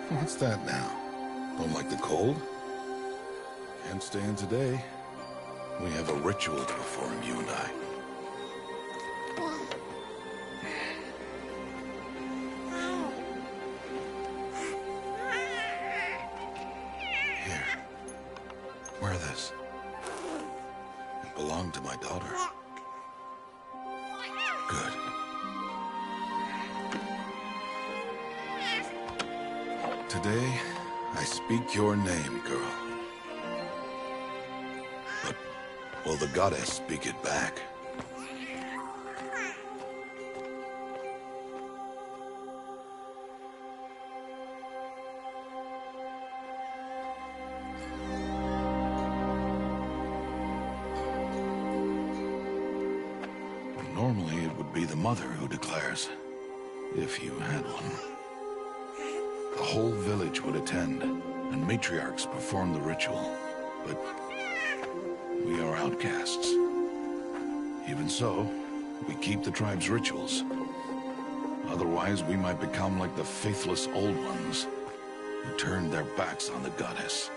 What's that now? Don't like the cold? Can't stay in today. We have a ritual to perform, you and I. Here. Wear this. It belonged to my daughter. Good. Today, I speak your name, girl. But will the goddess speak it back? Normally, it would be the mother who declares, if you had one. The whole village would attend, and matriarchs perform the ritual. But we are outcasts. Even so, we keep the tribe's rituals. Otherwise, we might become like the faithless old ones, who turned their backs on the goddess.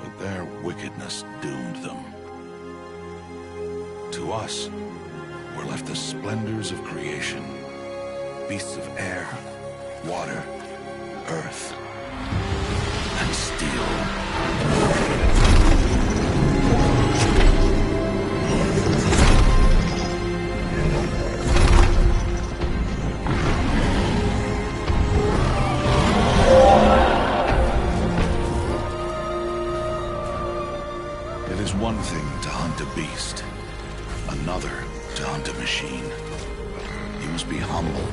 But their wickedness doomed them. To us, were left the splendors of creation, beasts of air, water, earth, and steel. It is one thing to hunt a beast, another to hunt a machine. You must be humble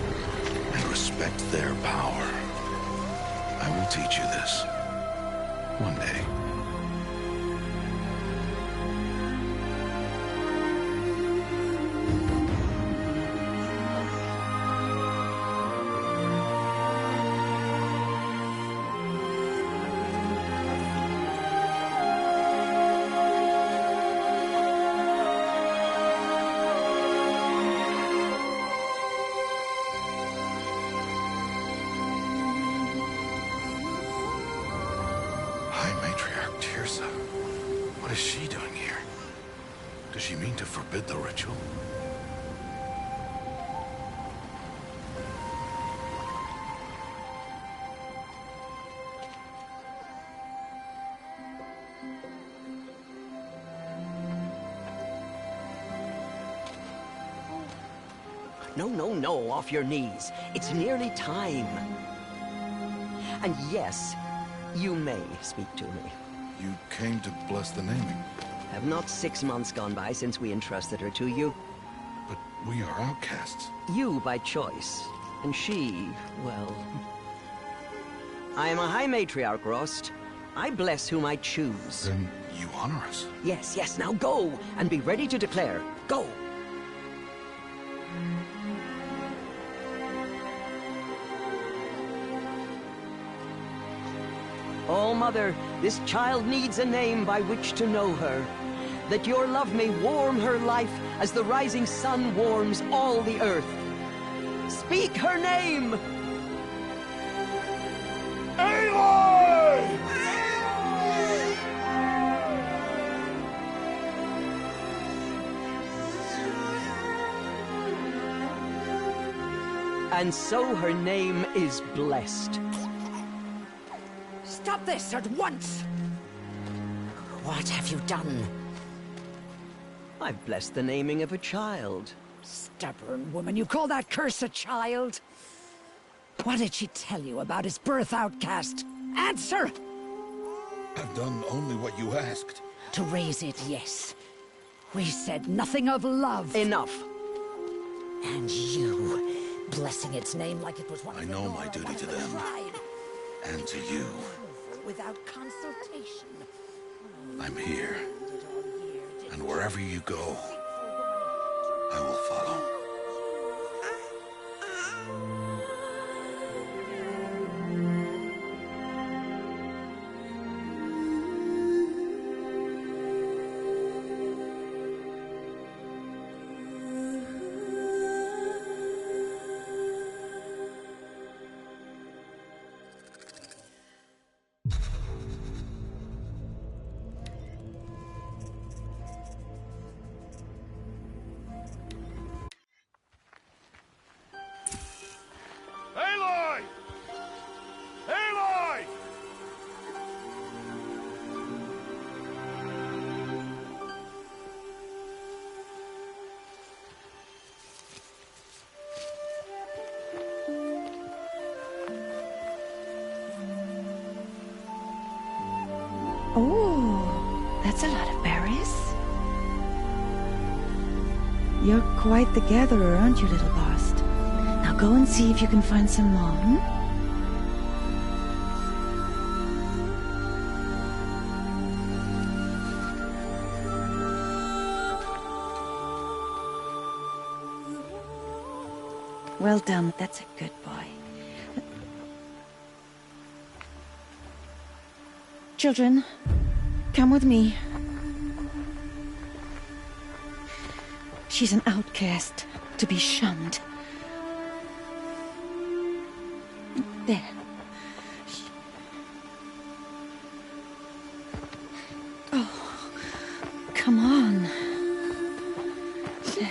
and respect their power. I will teach you this one day. What is she doing here? Does she mean to forbid the ritual? No, off your knees. It's nearly time. And yes, you may speak to me. You came to bless the naming. Have not 6 months gone by since we entrusted her to you? But we are outcasts. You by choice, and she, well... I am a High Matriarch, Rost. I bless whom I choose. Then you honor us. Yes, now go, and be ready to declare. Go! Oh, Mother, this child needs a name by which to know her. That your love may warm her life as the rising sun warms all the earth. Speak her name! Aloy! And so her name is blessed. Stop this at once! What have you done? I've blessed the naming of a child. Stubborn woman, you call that curse a child? What did she tell you about his birth, outcast? Answer! I've done only what you asked. To raise it, yes. We said nothing of love. Enough. And you, blessing its name like it was one I of know the my duty one to of the them. tribe. And to you. Without consultation. I'm here. And wherever you go, I will follow. Aloy! Aloy! Oh, that's a lot of berries. You're quite the gatherer, aren't you, little Bast? Now go and see if you can find some more, hmm? Well done, that's a good boy. Children, come with me. She's an outcast, to be shunned. There. Oh, come on. There.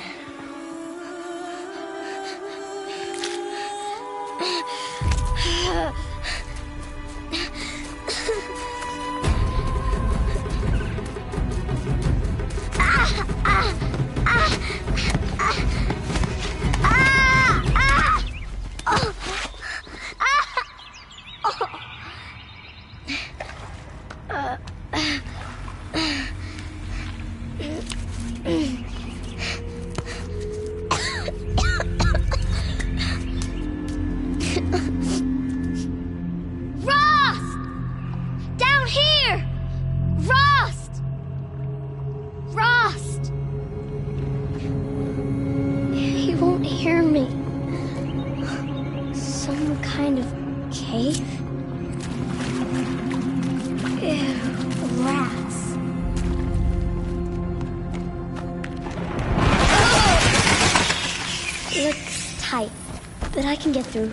But I can get through.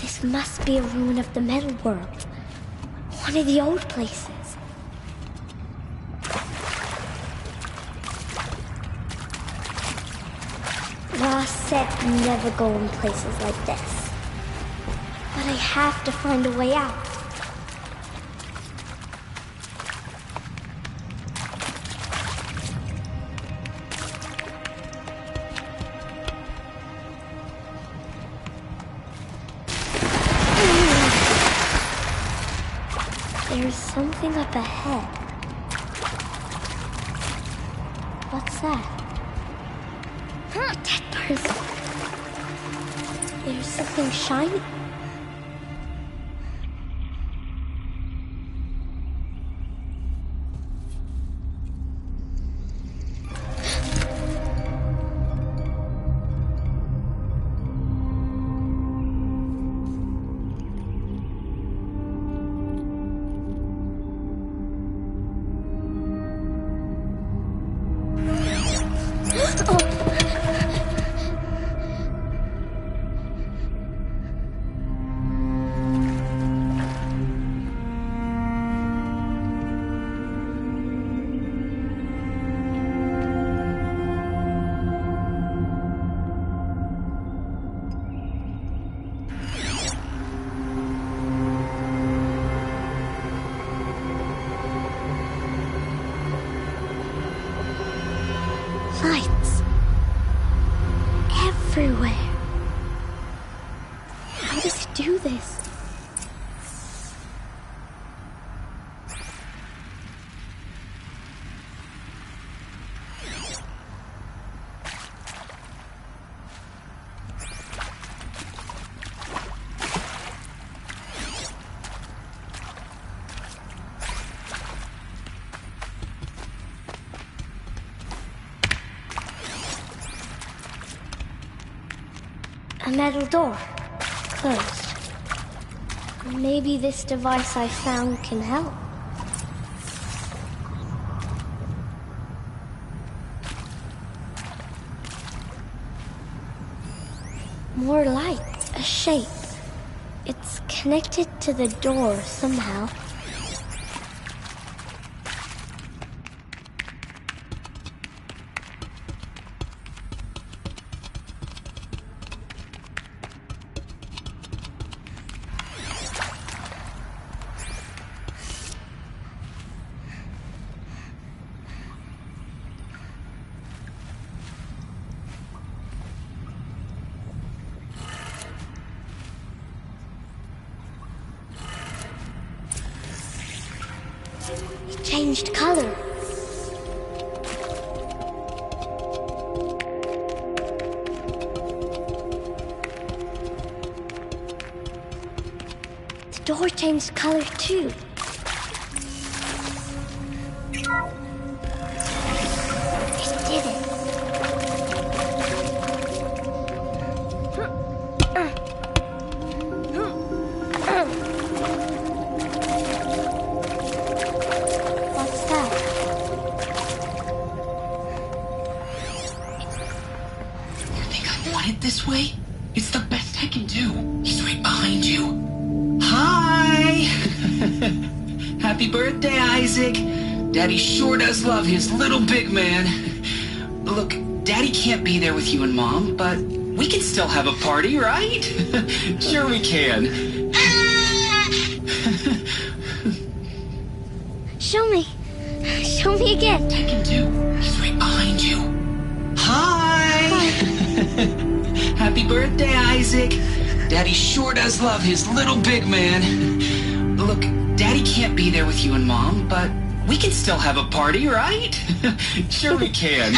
This must be a ruin of the metal world. One of the old places. Ross said never go in places like this. But I have to find a way out. There's something up ahead. What's that? A dead person. There's something shiny. Lights. Everywhere. How does it do this? A metal door. Closed. Maybe this device I found can help. More light. A shape. It's connected to the door somehow. changed color. The door changed color too. It did it. What's that? You think I want it this way? It's the best I can do. He's right behind you. Hi! Happy birthday, Isaac. Daddy sure does love his little big man. Look, Daddy can't be there with you and Mom, but we can still have a party, right? Sure we can. Show me. Show me again. I can do. He's right behind you. Hi! Happy birthday, Isaac. Daddy sure does love his little big man. Look, Daddy can't be there with you and Mom, but we can still have a party, right? Sure we can.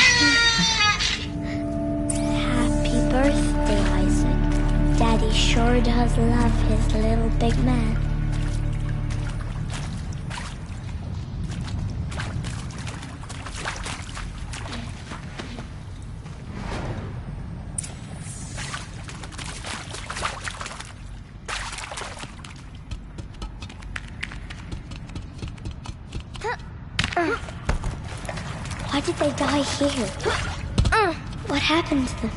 Happy birthday, Isaac. Daddy sure does love his little big man. Why did they die here? What happened to them?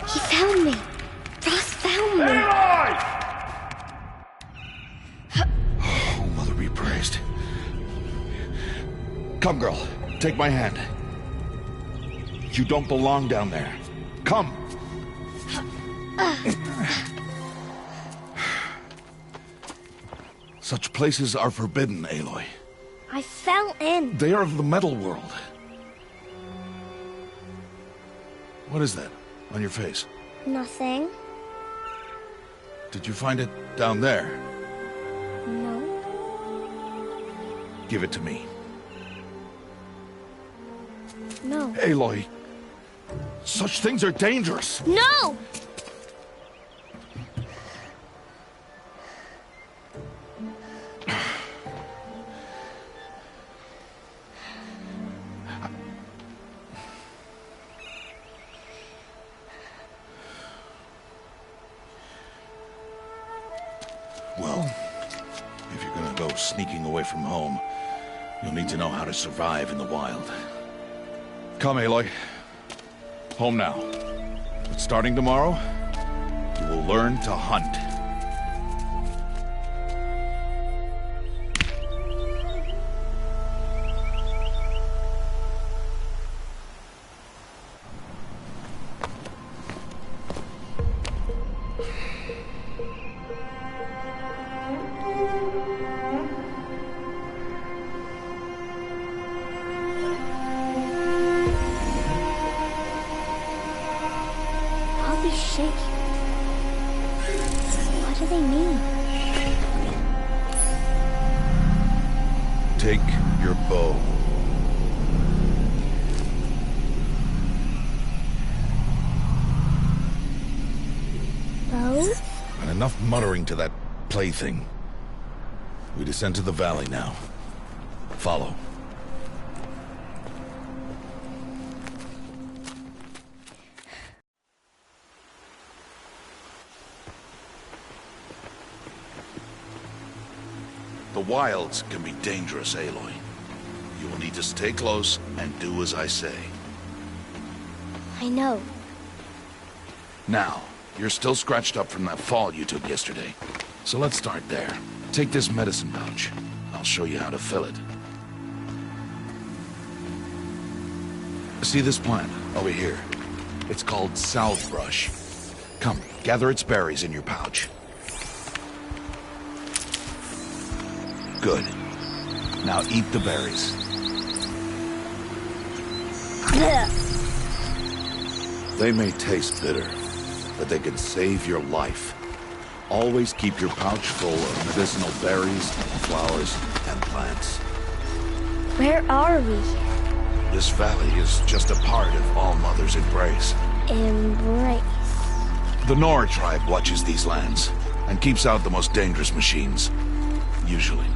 He found me. Ross found me. Oh, Mother be praised. Come, girl. Take my hand. You don't belong down there. Come. Such places are forbidden, Aloy. I fell in. They are of the metal world. What is that on your face? Nothing. Did you find it down there? No. Give it to me. No. Aloy, such things are dangerous. No! Well, if you're gonna go sneaking away from home, you'll need to know how to survive in the wild. Come, Aloy. Home now. But starting tomorrow, you will learn to hunt. All these shapes. What do they mean? Take your bow. Bow? And enough muttering to that plaything. We descend to the valley now. Follow. The wilds can be dangerous, Aloy. You will need to stay close and do as I say. I know. Now, you're still scratched up from that fall you took yesterday. So let's start there. Take this medicine pouch. I'll show you how to fill it. See this plant over here? It's called salve brush. Come, gather its berries in your pouch. Good. Now eat the berries. They may taste bitter, that they can save your life. Always keep your pouch full of medicinal berries, flowers, and plants. Where are we? This valley is just a part of All Mother's embrace. Embrace. The Nora tribe watches these lands and keeps out the most dangerous machines. Usually.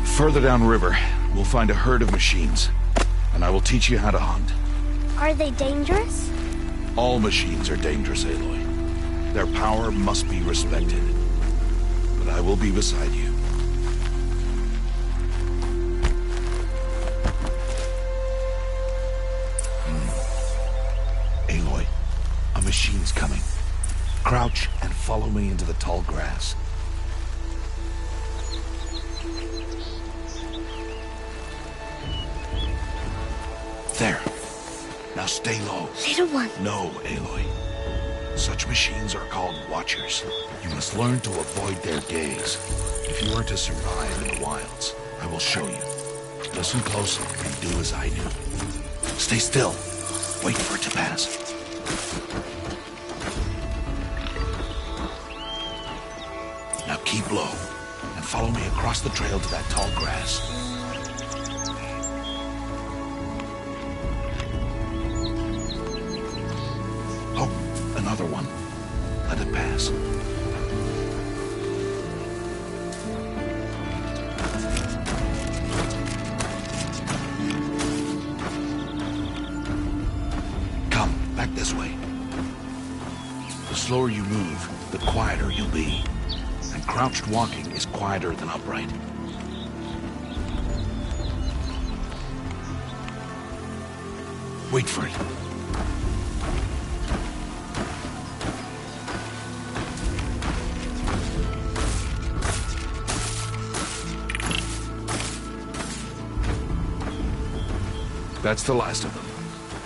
Further downriver, we'll find a herd of machines, and I will teach you how to hunt. Are they dangerous? All machines are dangerous, Aloy. Their power must be respected. But I will be beside you. Aloy, a machine's coming. Crouch and follow me into the tall grass. There. Now stay low. Little one. No, Aloy. Such machines are called Watchers. You must learn to avoid their gaze. If you are to survive in the wilds, I will show you. Listen close and do as I do. Stay still. Wait for it to pass. Now keep low and follow me across the trail to that tall grass. Another one. Let it pass. Come, back this way. The slower you move, the quieter you'll be. And crouched walking is quieter than upright. Wait for it. That's the last of them.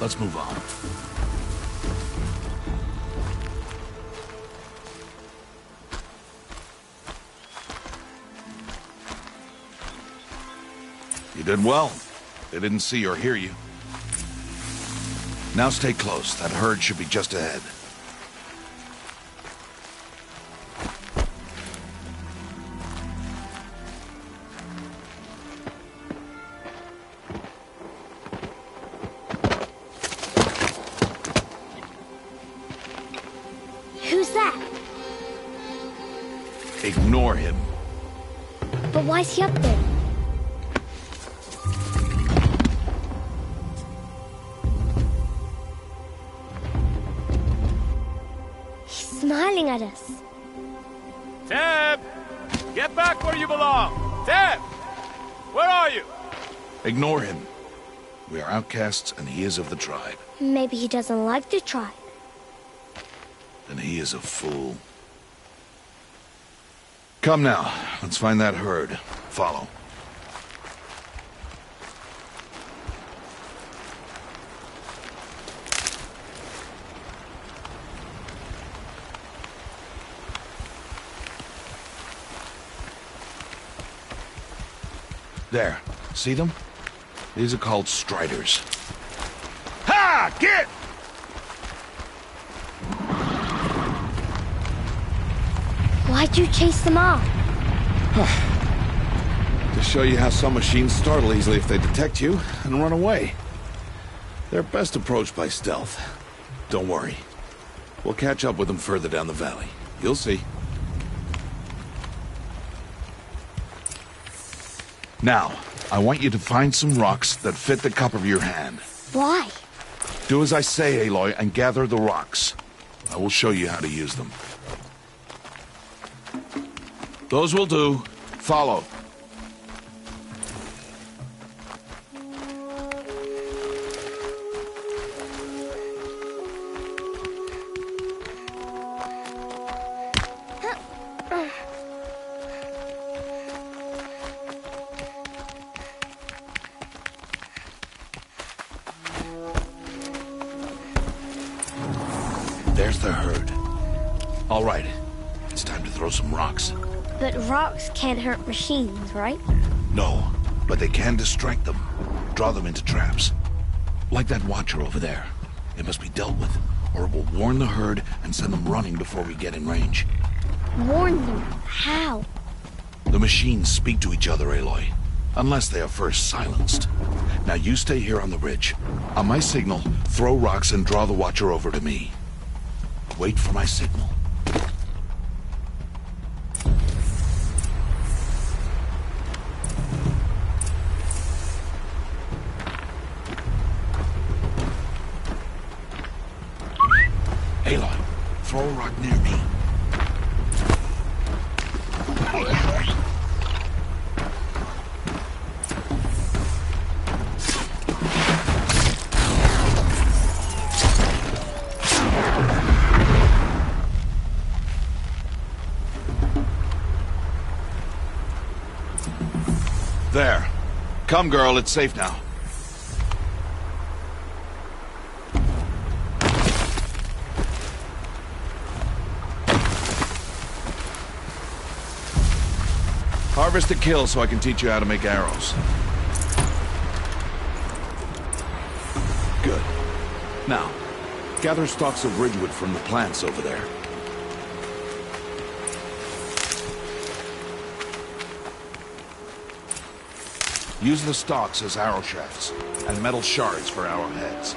Let's move on. You did well. They didn't see or hear you. Now stay close. That herd should be just ahead. Who's that? Ignore him. But why's he up there? He's smiling at us. Teb! Get back where you belong! Teb! Where are you? Ignore him. We are outcasts and he is of the tribe. Maybe he doesn't like the tribe. Then he is a fool. Come now, let's find that herd. Follow. There. See them? These are called striders. Ha! Get! Why'd you chase them off? To show you how some machines startle easily if they detect you and run away. They're best approached by stealth. Don't worry. We'll catch up with them further down the valley. You'll see. Now, I want you to find some rocks that fit the cup of your hand. Why? Do as I say, Aloy, and gather the rocks. I will show you how to use them. Those will do. Follow. There's the herd. All right. It's time to throw some rocks. But rocks can't hurt machines, right? No, but they can distract them. Draw them into traps. Like that watcher over there. It must be dealt with, or it will warn the herd and send them running before we get in range. Warn them? How? The machines speak to each other, Aloy. Unless they are first silenced. Now you stay here on the ridge. On my signal, throw rocks and draw the watcher over to me. Wait for my signal. Aloy, throw a rock near me. There. Come, girl, it's safe now. Harvest the kill so I can teach you how to make arrows. Good. Now, gather stalks of ridgewood from the plants over there. Use the stalks as arrow shafts, and metal shards for arrowheads.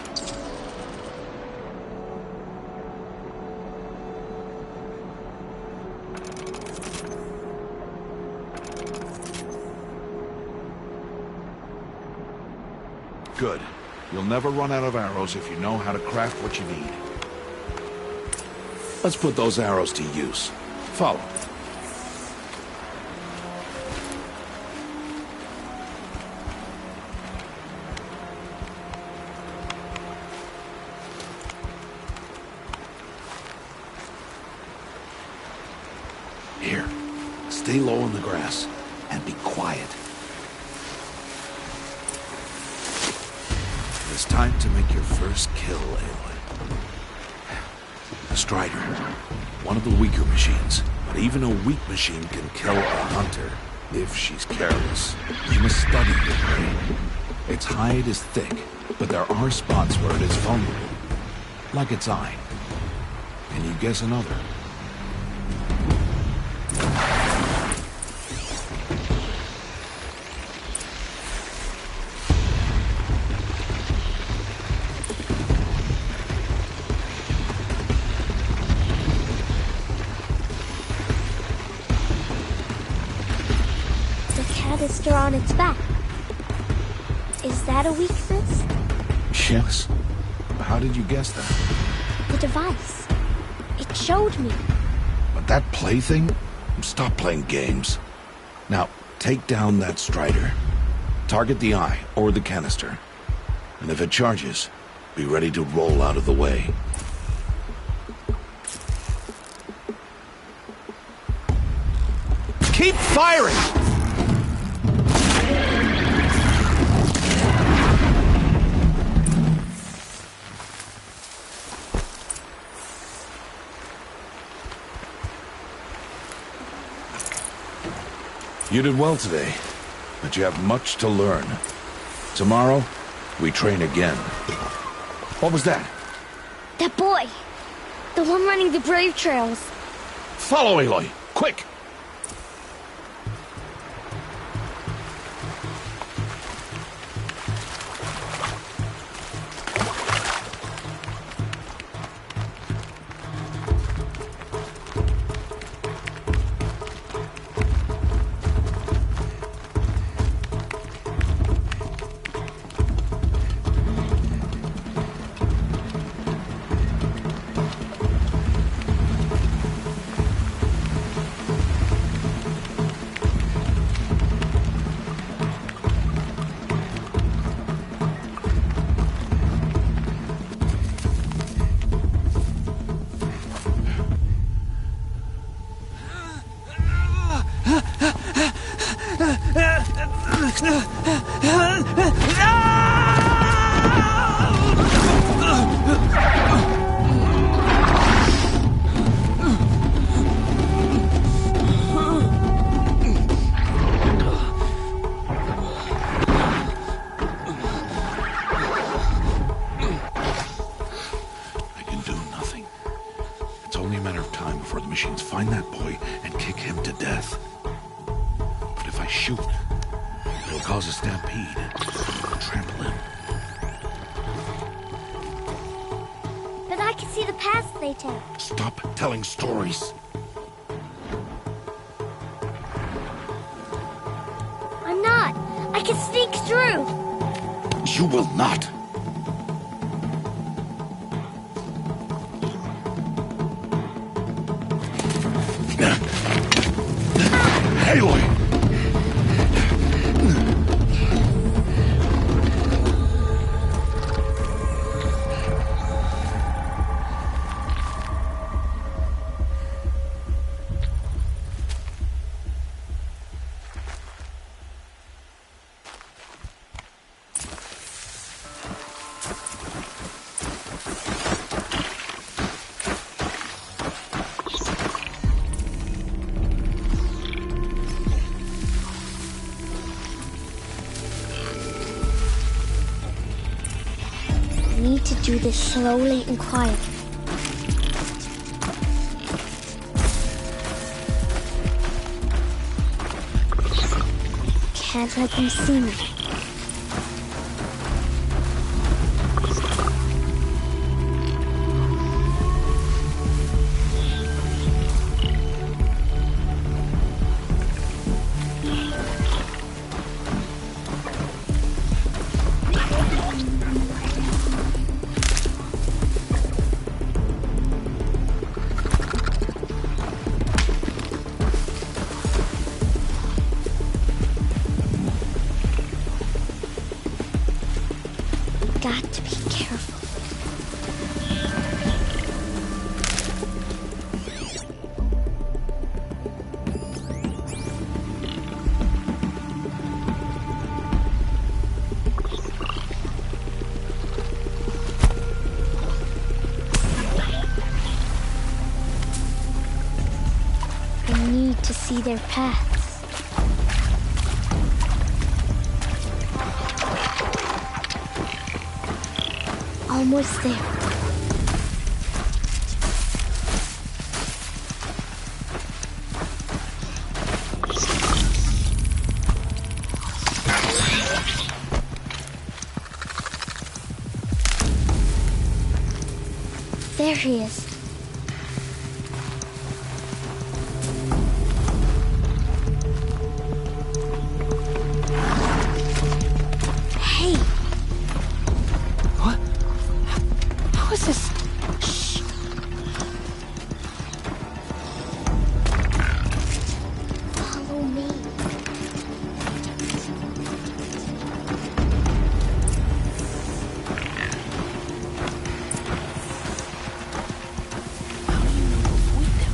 Good. You'll never run out of arrows if you know how to craft what you need. Let's put those arrows to use. Follow. Here, stay low on the grass and be quiet. It's time to make your first kill, Aloy. A Strider. One of the weaker machines. But even a weak machine can kill a hunter if she's careless. You must study your prey. Its hide is thick, but there are spots where it is vulnerable. Like its eye. Can you guess another? Canister on its back. Is that a weakness? Yes. How did you guess that? The device. It showed me. But that plaything? Stop playing games. Now, take down that Strider. Target the eye or the canister. And if it charges, be ready to roll out of the way. Keep firing! You did well today, but you have much to learn. Tomorrow, we train again. What was that? That boy! The one running the brave trails. Follow Aloy, quick! only a matter of time before the machines find that boy and kick him to death. But if I shoot, it'll cause a stampede. Trample him. But I can see the paths they take. Stop telling stories. I'm not. I can sneak through. You will not. Aloy! I need to do this slowly and quietly. Can't let them see me. Got to be careful. I need to see their paths. Almost there. There he is. Hey! What? How is this? Shh. Follow me. How do you know to avoid them?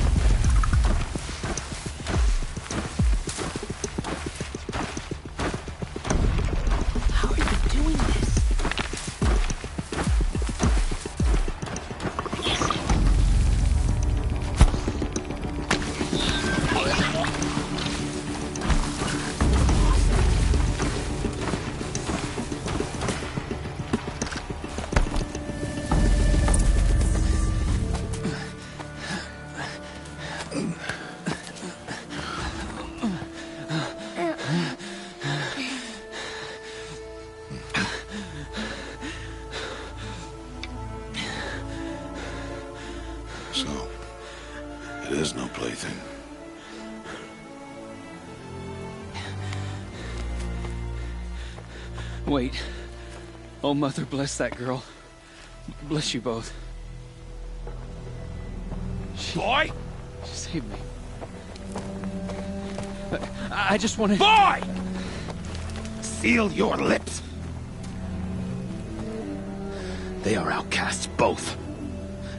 How are you doing this? So, it is no plaything. Wait. Oh, Mother, bless that girl. Bless you both. Boy! She saved me. I just wanted... Boy! Seal your lips. They are outcasts, both.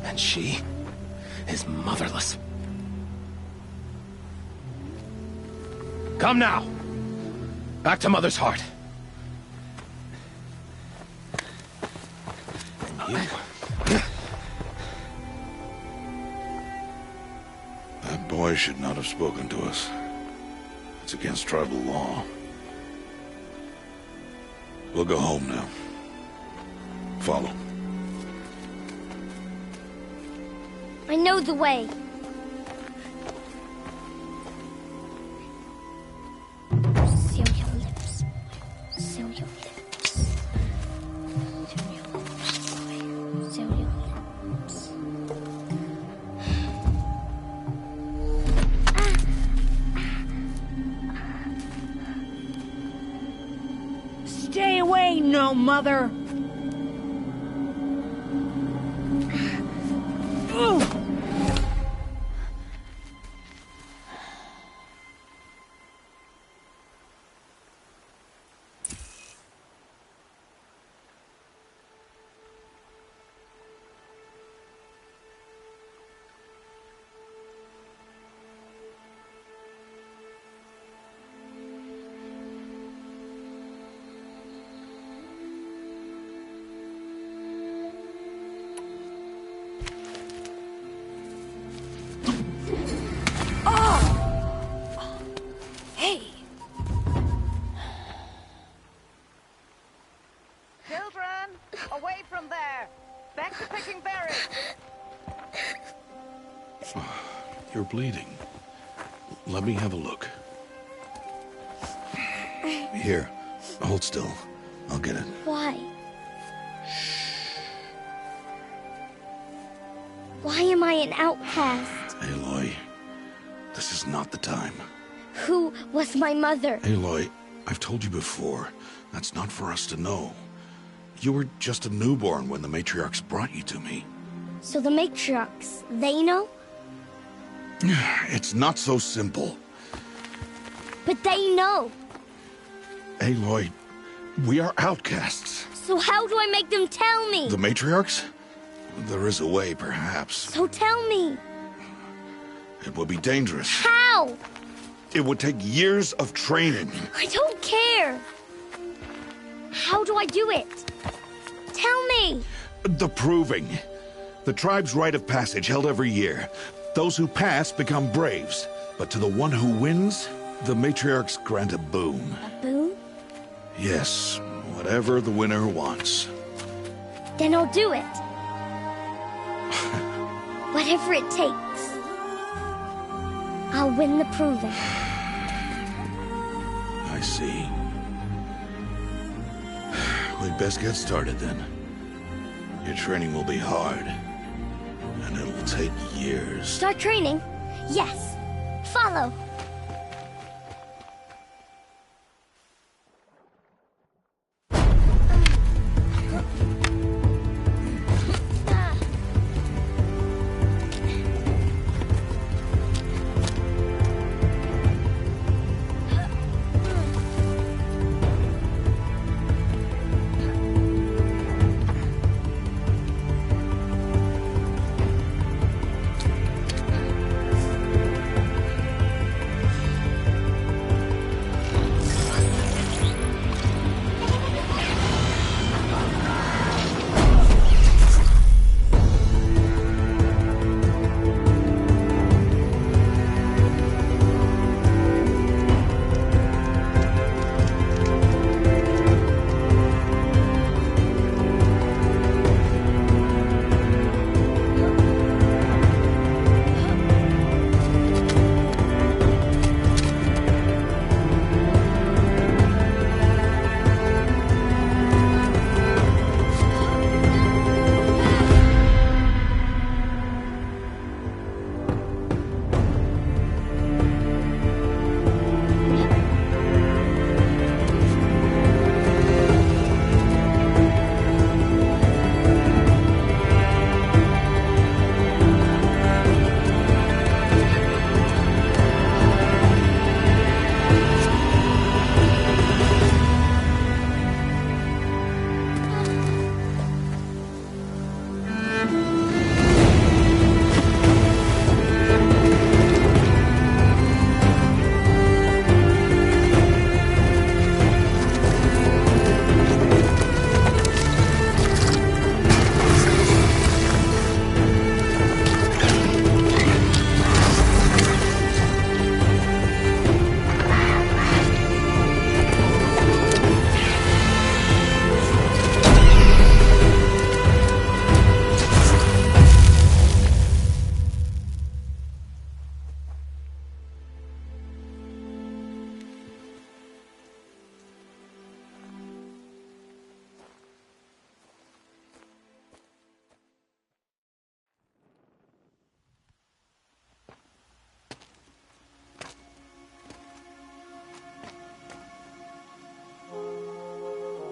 And she is motherless. Come now. Back to Mother's heart. And you... That boy should not have spoken to us. It's against tribal law. We'll go home now. Follow. I I know the way. Seal your lips. Seal your lips. Seal your lips. Seal your lips. Stay away, no mother! Away from there! Back to picking berries! You're bleeding. Let me have a look. Here, hold still. I'll get it. Why? Why am I an outcast? Aloy, this is not the time. Who was my mother? Aloy, I've told you before, that's not for us to know. You were just a newborn when the matriarchs brought you to me. So the matriarchs, they know? It's not so simple. But they know. Aloy, we are outcasts. So how do I make them tell me? The matriarchs? There is a way, perhaps. So tell me. It would be dangerous. How? It would take years of training. I don't care. How do I do it? Tell me. The proving. The tribe's rite of passage held every year. Those who pass become braves. But to the one who wins, the matriarchs grant a boon. A boon? Yes, whatever the winner wants. Then I'll do it. Whatever it takes. I'll win the proving. I see. We'd best get started then. Your training will be hard, and it'll take years. Start training? Yes. Follow.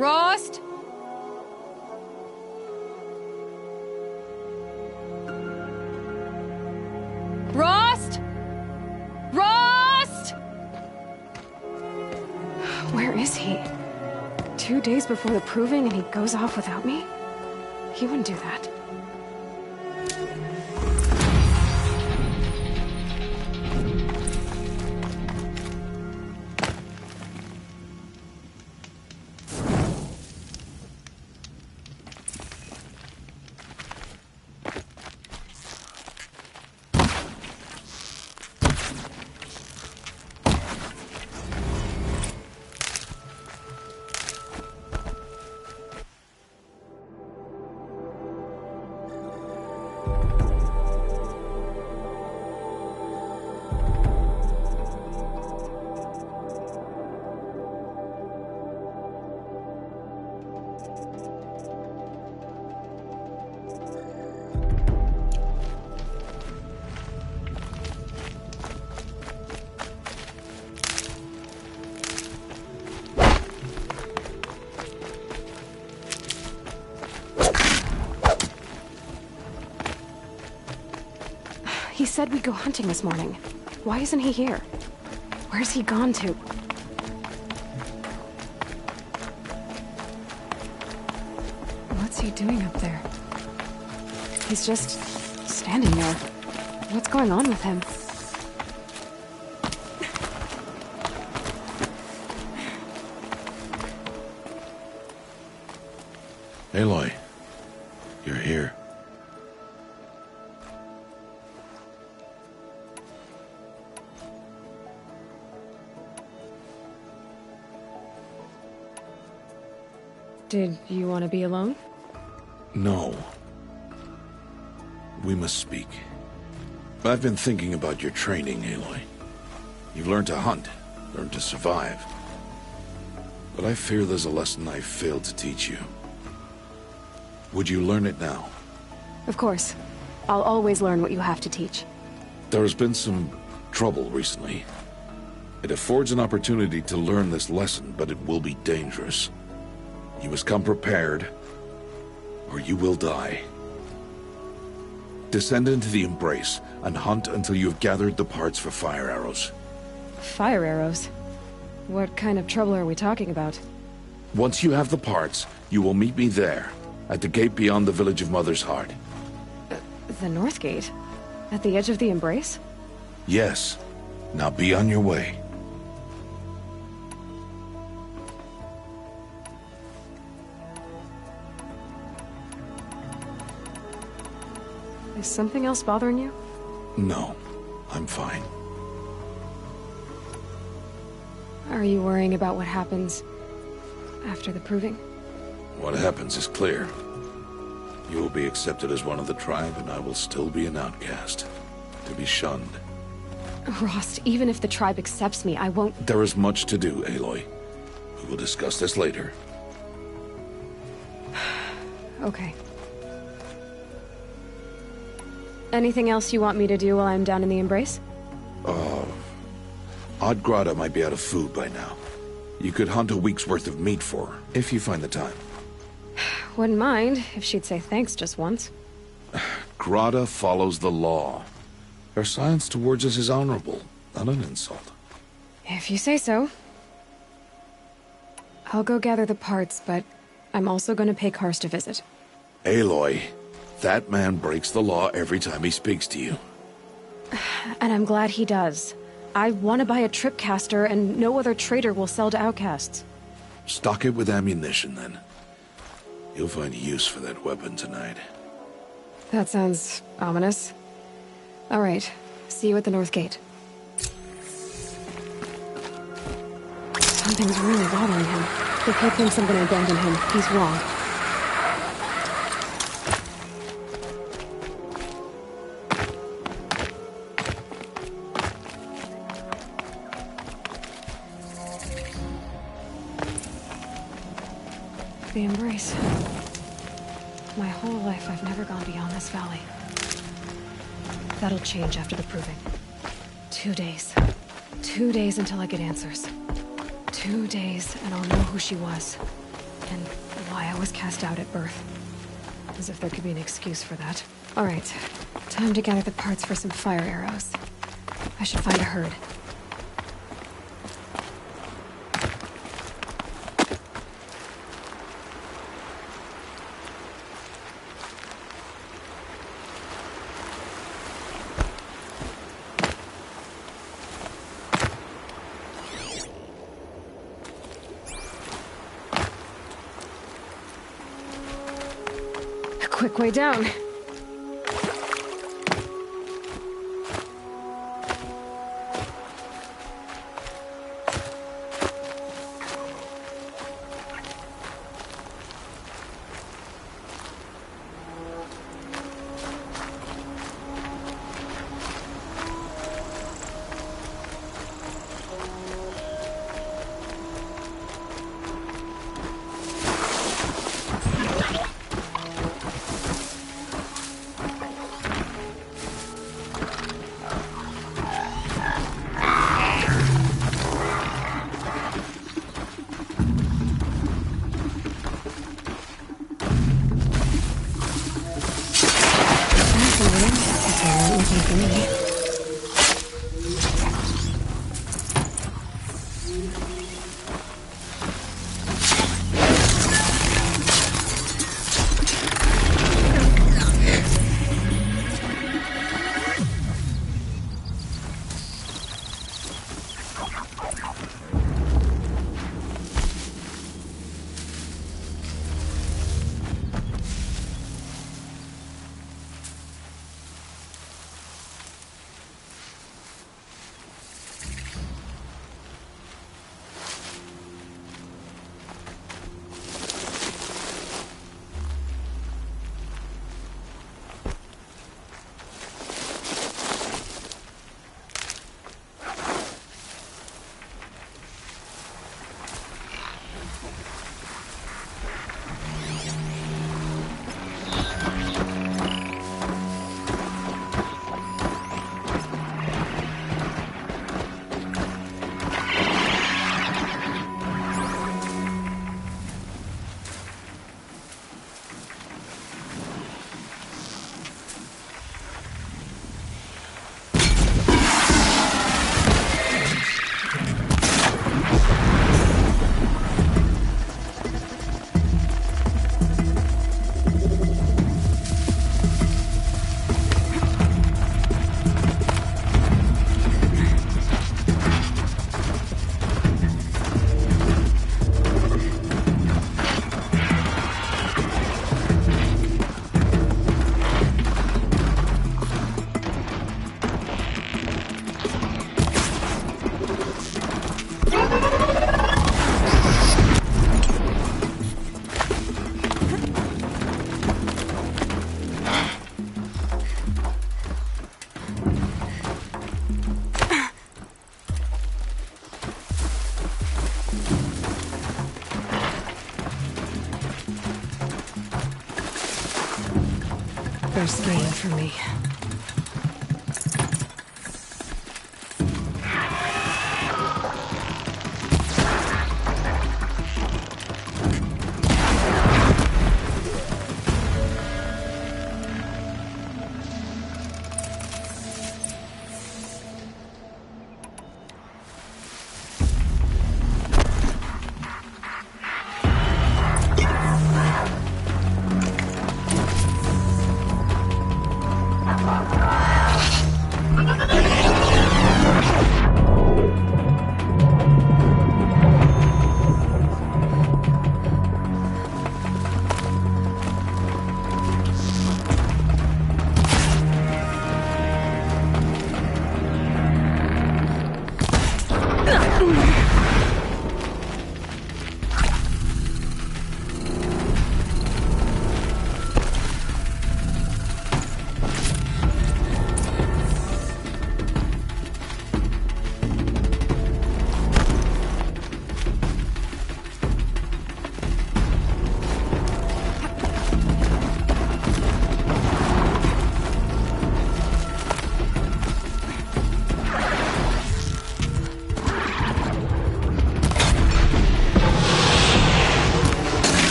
Rost? Rost? Rost? Where is he? 2 days before the proving and he goes off without me? He wouldn't do that. He said we'd go hunting this morning. Why isn't he here? Where's he gone to? What's he doing up there? He's just standing there. What's going on with him? Aloy, you're here. Did you want to be alone? No. We must speak. I've been thinking about your training, Aloy. You've learned to hunt, learned to survive. But I fear there's a lesson I failed to teach you. Would you learn it now? Of course. I'll always learn what you have to teach. There has been some trouble recently. It affords an opportunity to learn this lesson, but it will be dangerous. You must come prepared, or you will die. Descend into the Embrace, and hunt until you have gathered the parts for fire arrows. Fire arrows? What kind of trouble are we talking about? Once you have the parts, you will meet me there, at the gate beyond the village of Mother's Heart. The North Gate? At the edge of the Embrace? Yes. Now be on your way. Is something else bothering you? No, I'm fine. Are you worrying about what happens after the proving? What happens is clear. You will be accepted as one of the tribe, and I will still be an outcast, to be shunned. Rost, even if the tribe accepts me, I won't... There is much to do, Aloy. We will discuss this later. Okay. Anything else you want me to do while I'm down in the Embrace? Odd Grata might be out of food by now. You could hunt a week's worth of meat for her, if you find the time. Wouldn't mind if she'd say thanks just once. Grata follows the law. Her silence towards us is honorable, not an insult. If you say so. I'll go gather the parts, but I'm also going to pay Karst a visit. Aloy, that man breaks the law every time he speaks to you. And I'm glad he does. I want to buy a tripcaster, and no other trader will sell to outcasts. Stock it with ammunition, then. You'll find use for that weapon tonight. That sounds ominous. All right. See you at the North Gate. Something's really bothering him. If he thinks I'm going to abandon him, he's wrong. The Embrace. My whole life, I've never gone beyond this valley. That'll change after the proving. 2 days. 2 days until I get answers. 2 days, and I'll know who she was. and why I was cast out at birth. As if there could be an excuse for that. Alright, time to gather the parts for some fire arrows. I should find a herd. Quick way down. First game for me.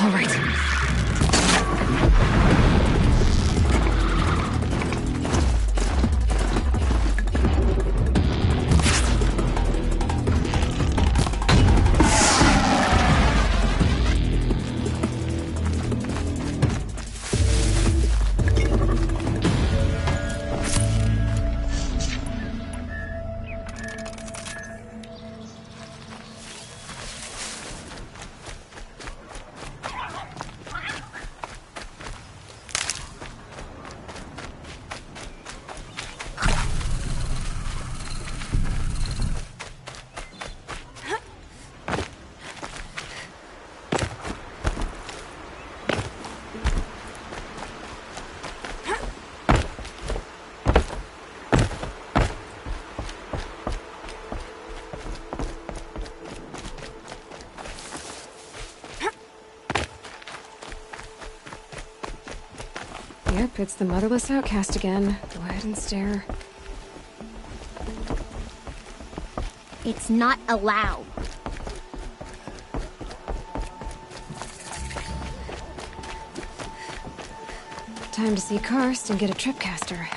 All right. Yep, it's the motherless outcast again. Go ahead and stare. It's not allowed. Time to see Karst and get a tripcaster.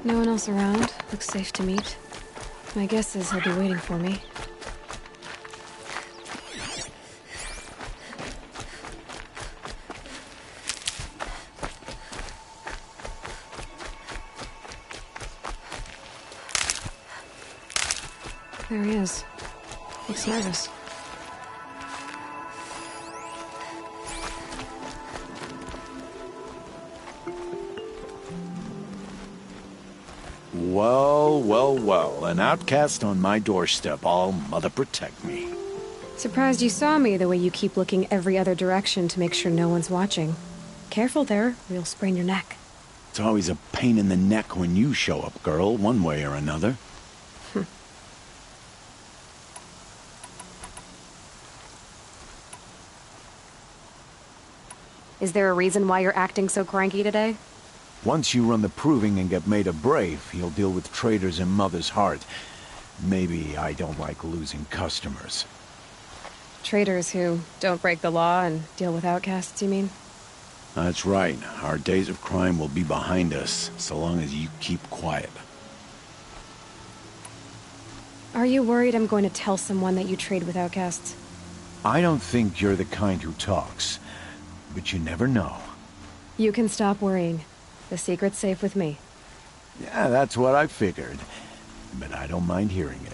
No one else around. Looks safe to meet. My guess is he'll be waiting for me. There he is. Looks nervous. Well, well, well. An outcast on my doorstep. All mother protect me. Surprised you saw me the way you keep looking every other direction to make sure no one's watching. Careful there, or you'll sprain your neck. It's always a pain in the neck when you show up, girl, one way or another. Is there a reason why you're acting so cranky today? Once you run the proving and get made a brave, you'll deal with traitors in Mother's Heart. Maybe I don't like losing customers. Traitors who don't break the law and deal with outcasts, you mean? That's right. Our days of crime will be behind us, so long as you keep quiet. Are you worried I'm going to tell someone that you trade with outcasts? I don't think you're the kind who talks, but you never know. You can stop worrying. The secret's safe with me. Yeah, that's what I figured. But I don't mind hearing it.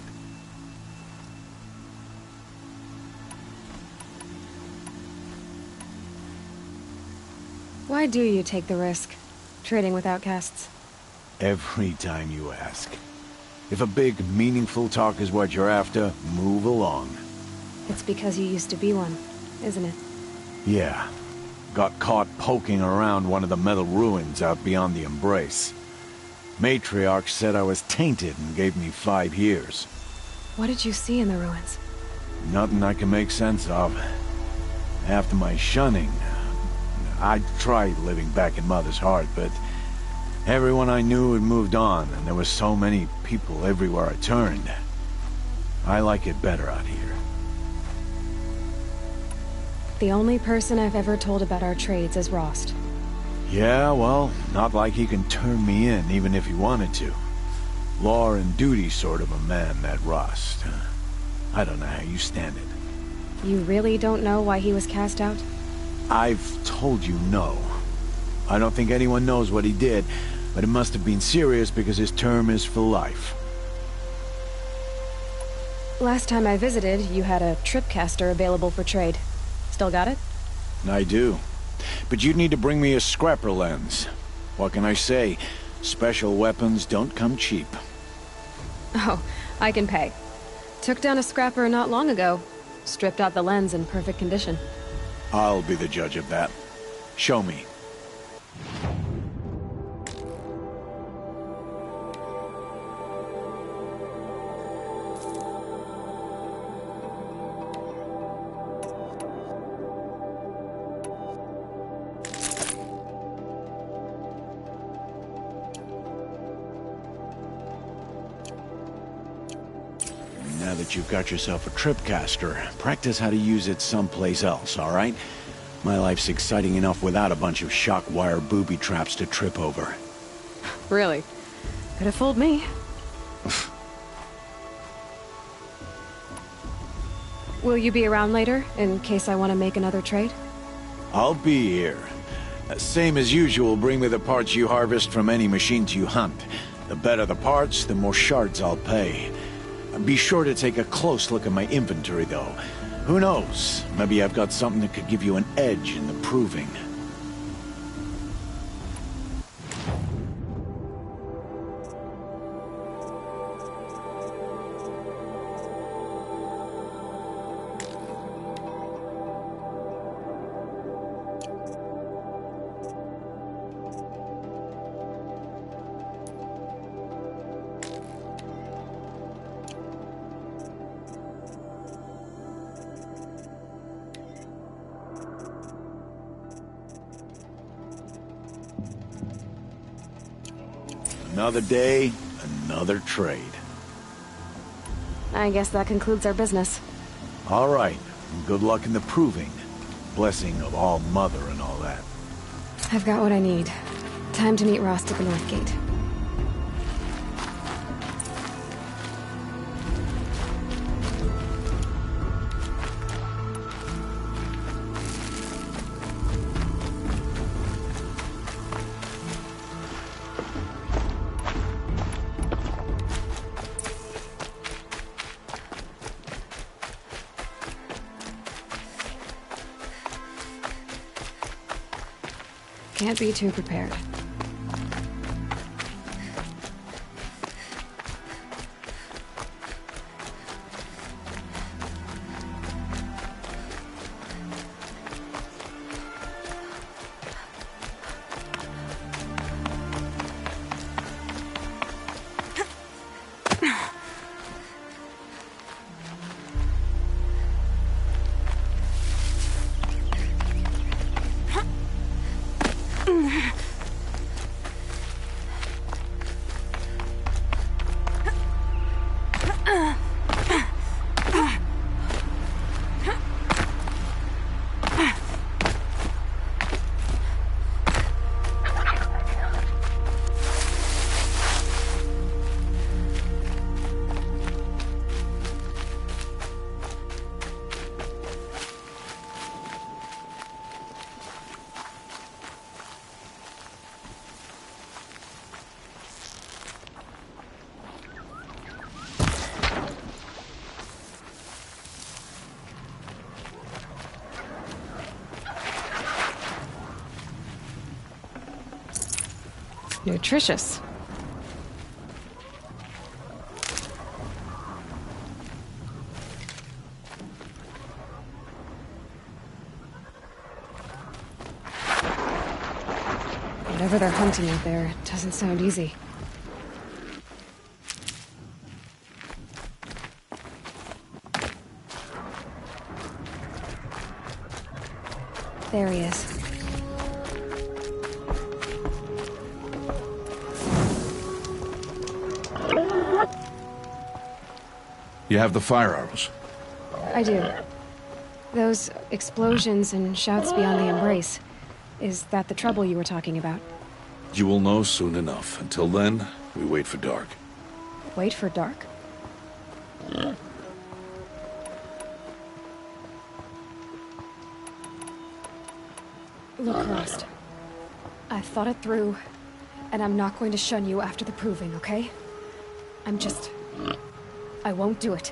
Why do you take the risk, trading with outcasts? Every time you ask. If a big, meaningful talk is what you're after, move along. It's because you used to be one, isn't it? Yeah. Got caught poking around one of the metal ruins out beyond the Embrace. Matriarch said I was tainted and gave me 5 years. What did you see in the ruins? Nothing I can make sense of. After my shunning, I tried living back in Mother's Heart, but everyone I knew had moved on, and there were so many people everywhere I turned. I like it better out here. The only person I've ever told about our trades is Rost. Yeah, well, not like he can turn me in, even if he wanted to. Law and duty sort of a man, that Rost. I don't know how you stand it. You really don't know why he was cast out? I've told you no. I don't think anyone knows what he did, but it must have been serious because his term is for life. Last time I visited, you had a tripcaster available for trade. Still got it? I do. But you'd need to bring me a scrapper lens. What can I say? Special weapons don't come cheap. Oh, I can pay. Took down a scrapper not long ago. Stripped out the lens in perfect condition. I'll be the judge of that. Show me. that you've got yourself a tripcaster, practice how to use it someplace else, all right? My life's exciting enough without a bunch of shock wire booby traps to trip over. Really? Could have fooled me. Will you be around later, in case I want to make another trade? I'll be here. Same as usual, bring me the parts you harvest from any machines you hunt. The better the parts, the more shards I'll pay. Be sure to take a close look at my inventory, though. Who knows? Maybe I've got something that could give you an edge in the proving. Another day, another trade. I guess that concludes our business. All right. Good luck in the proving. Blessing of All Mother and all that. I've got what I need. Time to meet Rost at the North Gate. Can't be too prepared. Nutritious. Whatever they're hunting out there, it doesn't sound easy. There he is. You have the fire arrows? I do. Those explosions and shouts beyond the embrace. Is that the trouble you were talking about? You will know soon enough. Until then, we wait for dark. Wait for dark? Look, Rost. I've thought it through, and I'm not going to shun you after the proving, okay? I won't do it.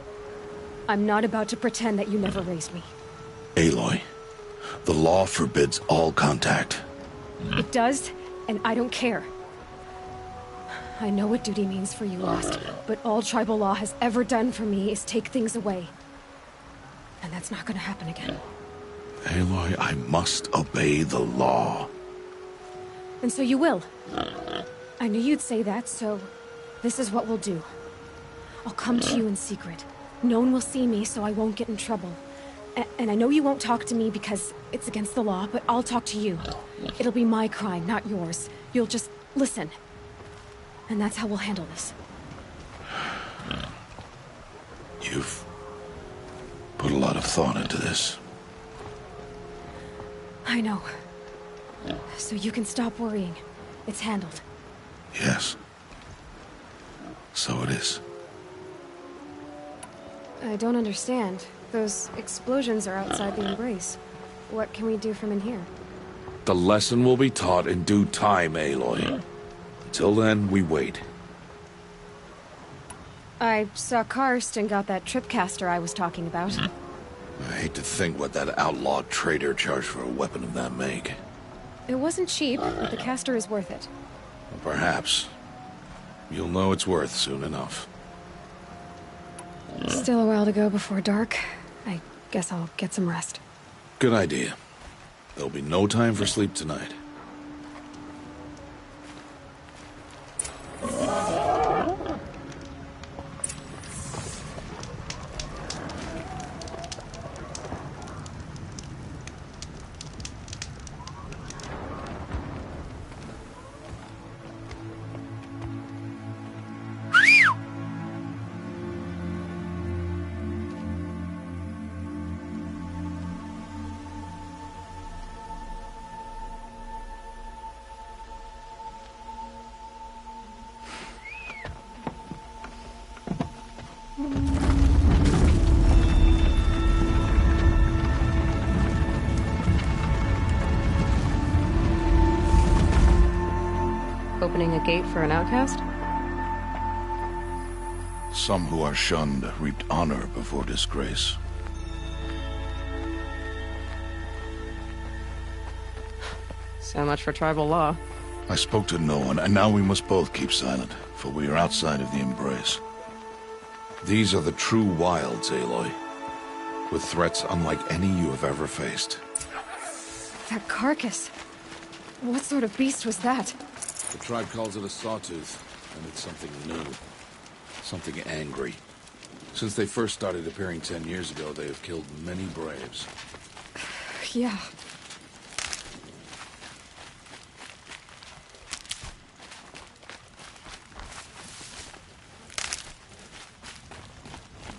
I'm not about to pretend that you never raised me. Aloy, the law forbids all contact. It does, and I don't care. I know what duty means for you, Rost, but all tribal law has ever done for me is take things away. And that's not gonna happen again. Aloy, I must obey the law. And so you will. I knew you'd say that, so this is what we'll do. I'll come to you in secret. No one will see me, so I won't get in trouble. And I know you won't talk to me because it's against the law, but I'll talk to you. It'll be my crime, not yours. You'll just listen. And that's how we'll handle this. You've put a lot of thought into this. I know. So you can stop worrying. It's handled. Yes. So it is. I don't understand. Those explosions are outside the embrace. What can we do from in here? The lesson will be taught in due time, Aloy. Until then, we wait. I saw Karst and got that tripcaster I was talking about. I hate to think what that outlawed trader charged for a weapon of that make. It wasn't cheap, but the caster is worth it. Well, perhaps. You'll know it's worth soon enough. Still a while to go before dark. I guess I'll get some rest. Good idea. There'll be no time for sleep tonight. Opening a gate for an outcast? Some who are shunned reaped honor before disgrace. So much for tribal law. I spoke to no one, and now we must both keep silent, for we are outside of the embrace. These are the true wilds, Aloy, with threats unlike any you have ever faced. That carcass. What sort of beast was that? The tribe calls it a sawtooth, and it's something new. Something angry. Since they first started appearing 10 years ago, they have killed many braves. Yeah.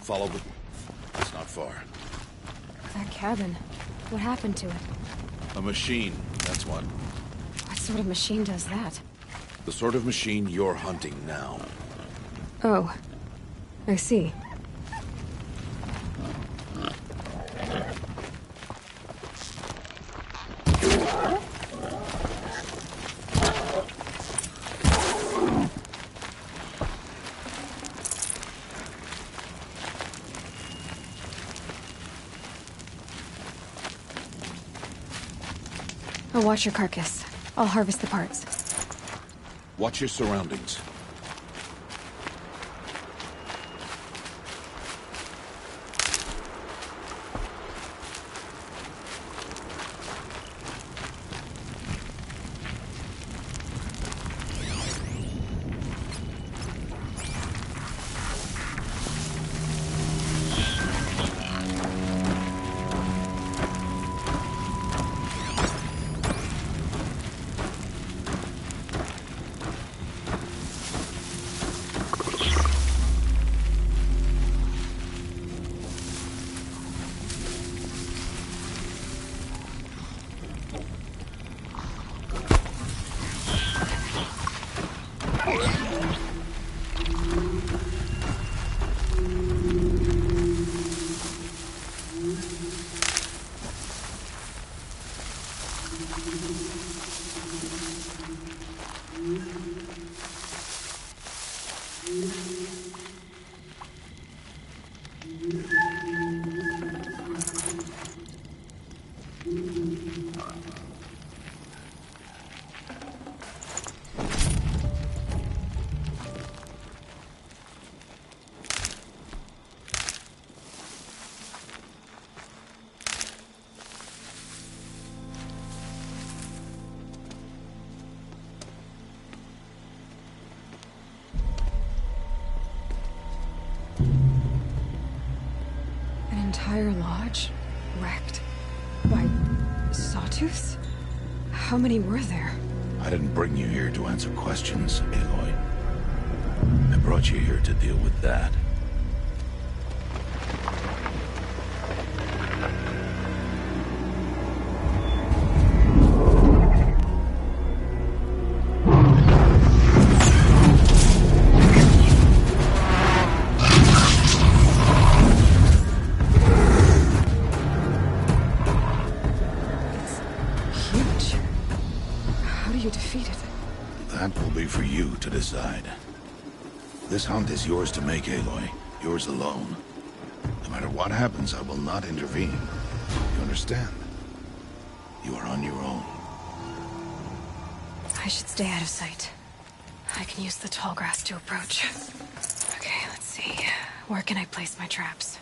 Follow the... It's not far. That cabin. What happened to it? A machine, that's what. What sort of machine does that? The sort of machine you're hunting now. Oh. I see. I'll watch your carcass. I'll harvest the parts. Watch your surroundings. Entire lodge wrecked by sawtooths? How many were there? I didn't bring you here to answer questions, Aloy. I brought you here to deal with that. entirely for you to decide. This hunt is yours to make, Aloy. Yours alone. No matter what happens, I will not intervene. You understand? You are on your own. I should stay out of sight. I can use the tall grass to approach. Okay, let's see. Where can I place my traps?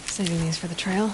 Saving these for the trail.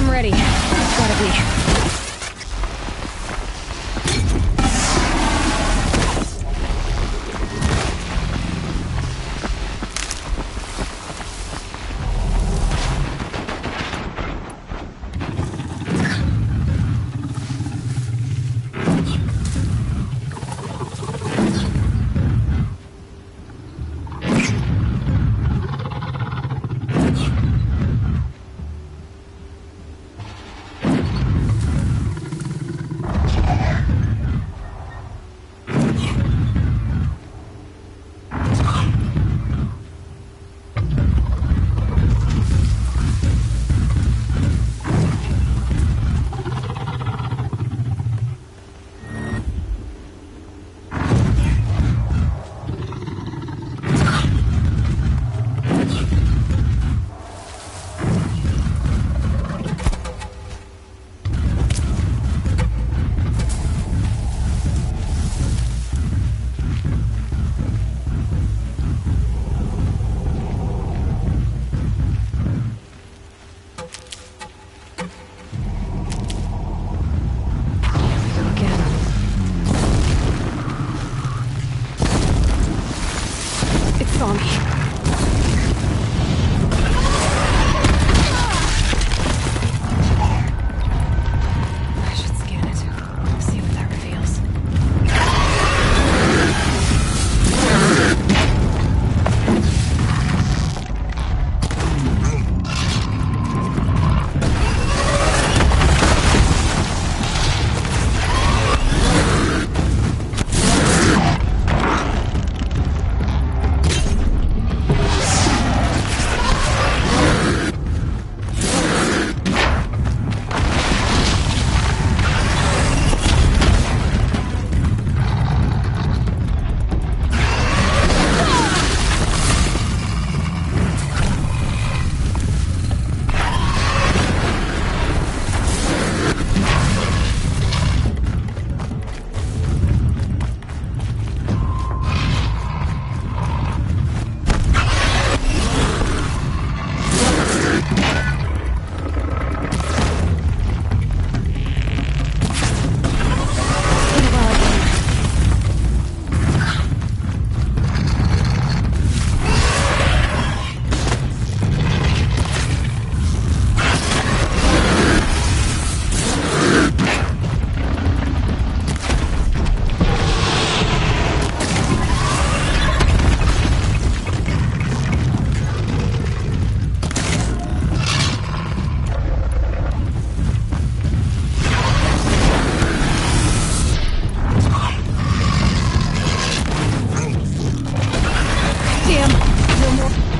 Ready. Gotta be. Saw me. I should scan it. See what that reveals. him! No more...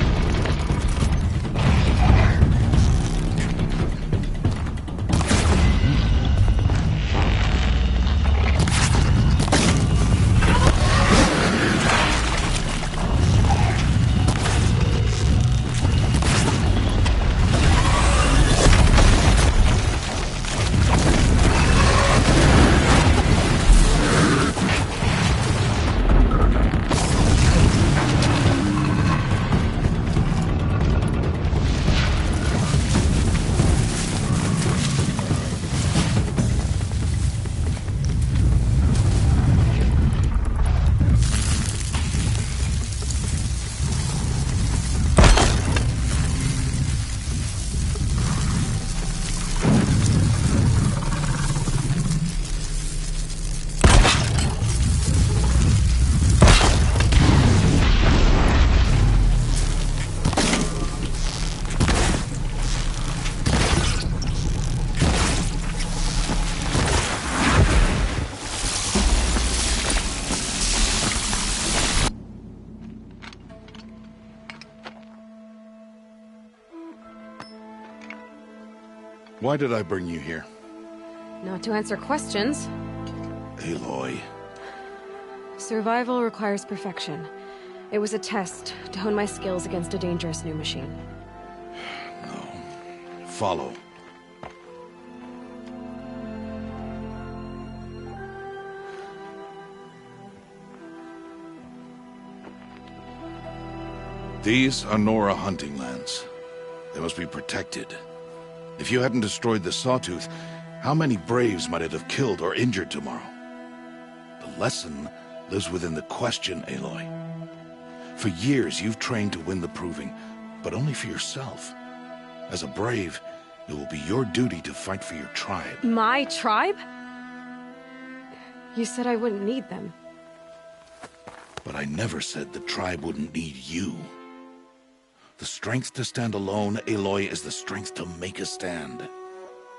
Why did I bring you here? Not to answer questions. Aloy. Survival requires perfection. It was a test to hone my skills against a dangerous new machine. No. Follow. These are Nora hunting lands. They must be protected. If you hadn't destroyed the Sawtooth, how many Braves might it have killed or injured tomorrow? The lesson lives within the question, Aloy. For years, you've trained to win the Proving, but only for yourself. As a Brave, it will be your duty to fight for your tribe. My tribe? You said I wouldn't need them. But I never said the tribe wouldn't need you. The strength to stand alone, Aloy, is the strength to make a stand.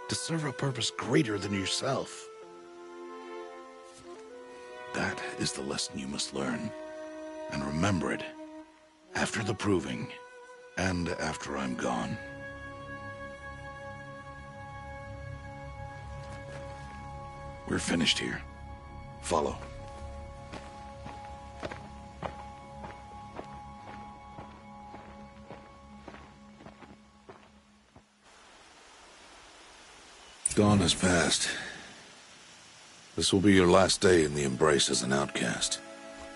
To serve a purpose greater than yourself. That is the lesson you must learn. And remember it. After the Proving, and after I'm gone. We're finished here. Follow. Dawn has passed. This will be your last day in the Embrace as an outcast.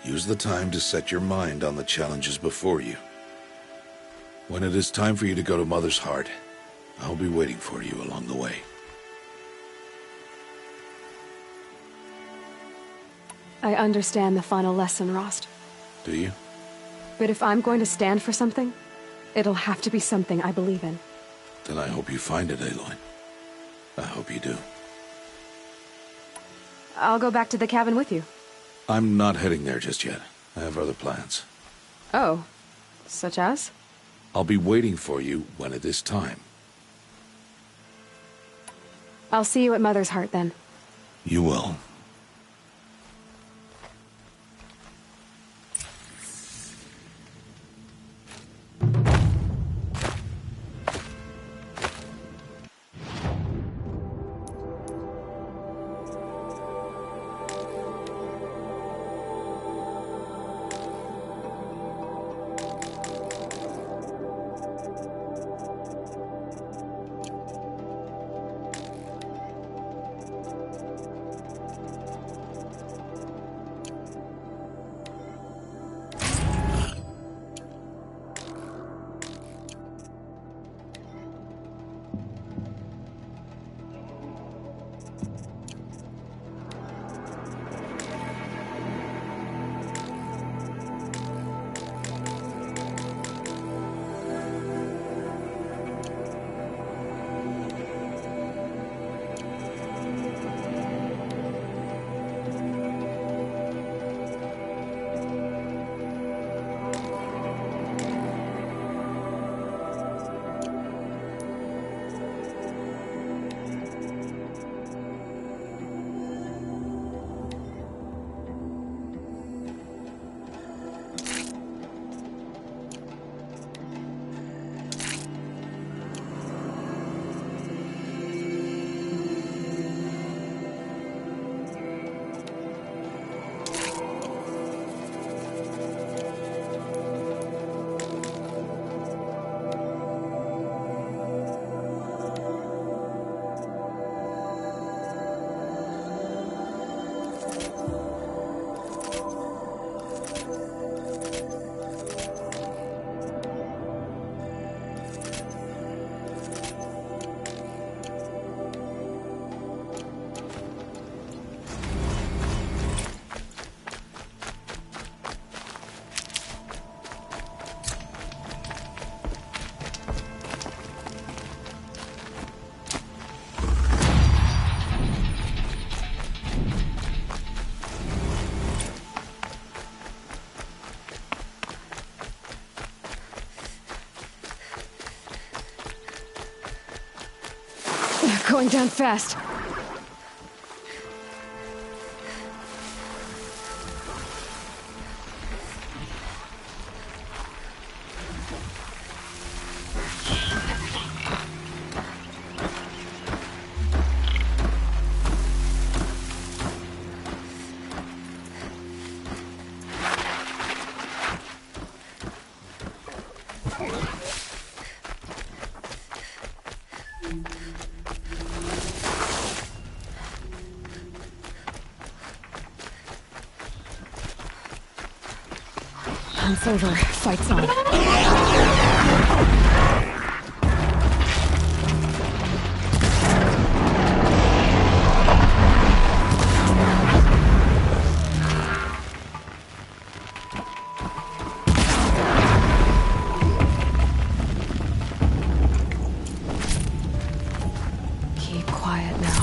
Use the time to set your mind on the challenges before you. When it is time for you to go to Mother's Heart, I'll be waiting for you along the way. I understand the final lesson, Rost. Do you? But if I'm going to stand for something, it'll have to be something I believe in. Then I hope you find it, Aloy. I hope you do. I'll go back to the cabin with you. I'm not heading there just yet. I have other plans. Oh, such as? I'll be waiting for you when it is time. I'll see you at Mother's Heart then. You will. Going down fast. It's over. Fight's on. Keep quiet now.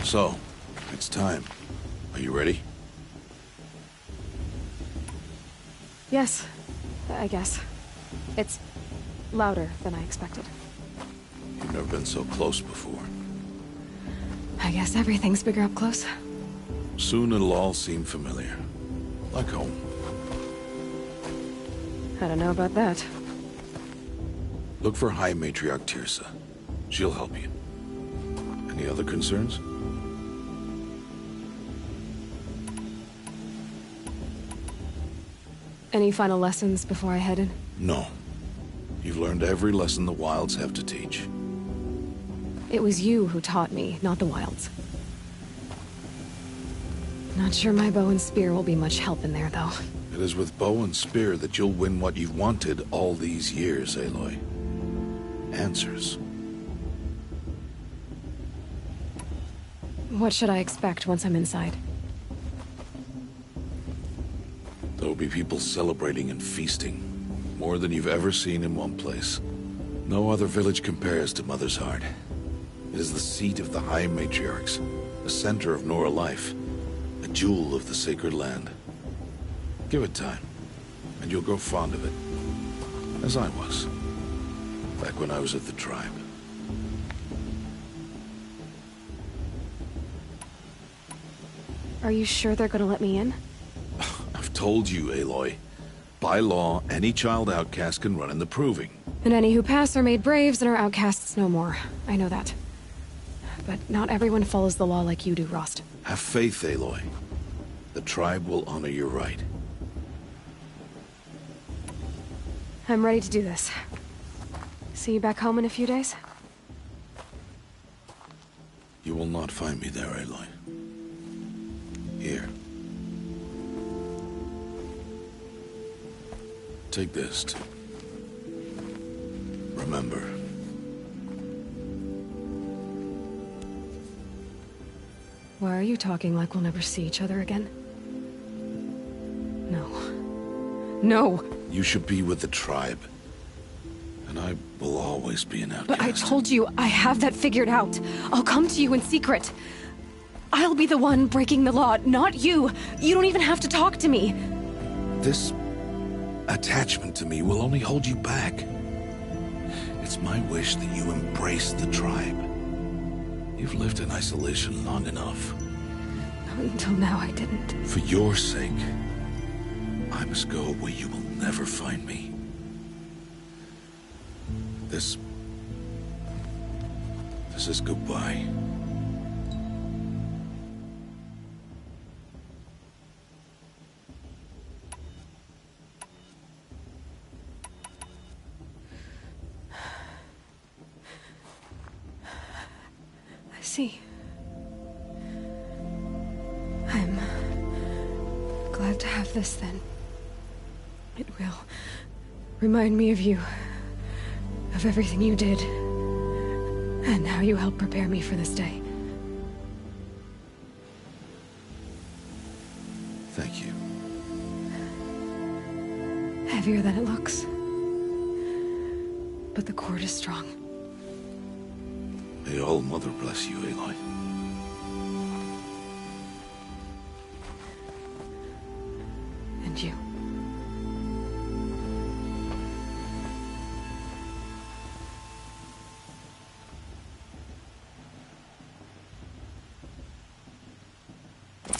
So, it's time. Are you ready? Yes, I guess. It's louder than I expected. You've never been so close before. I guess everything's bigger up close. Soon it'll all seem familiar. Like home. I don't know about that. Look for High Matriarch Tirsa. She'll help you. Any other concerns? Any final lessons before I head in? No. You've learned every lesson the Wilds have to teach. It was you who taught me, not the Wilds. Not sure my bow and spear will be much help in there, though. It is with bow and spear that you'll win what you've wanted all these years, Aloy. Answers. What should I expect once I'm inside? There will be people celebrating and feasting. More than you've ever seen in one place. No other village compares to Mother's Heart. It is the seat of the High Matriarchs, the center of Nora life, a jewel of the sacred land. Give it time, and you'll grow fond of it. As I was, back when I was at the tribe. Are you sure they're gonna let me in? I've told you, Aloy. By law, any child outcast can run in the Proving. And any who pass are made braves and are outcasts no more. I know that. But not everyone follows the law like you do, Rost. Have faith, Aloy. The tribe will honor your right. I'm ready to do this. See you back home in a few days? You will not find me there, Aloy. Here. Take this, too. Remember. Why are you talking like we'll never see each other again? No. No! You should be with the tribe. And I will always be an outcast. But I told you, I have that figured out. I'll come to you in secret. I'll be the one breaking the law, not you. You don't even have to talk to me. This attachment to me will only hold you back. It's my wish that you embrace the tribe. You've lived in isolation long enough. Until now, I didn't. For your sake, I must go where you will never find me. This is goodbye. see. I'm glad to have this, then. It will remind me of you, of everything you did, and how you helped prepare me for this day. Thank you. Heavier than it looks. But the cord is strong. May All-Mother bless you, Aloy. And you.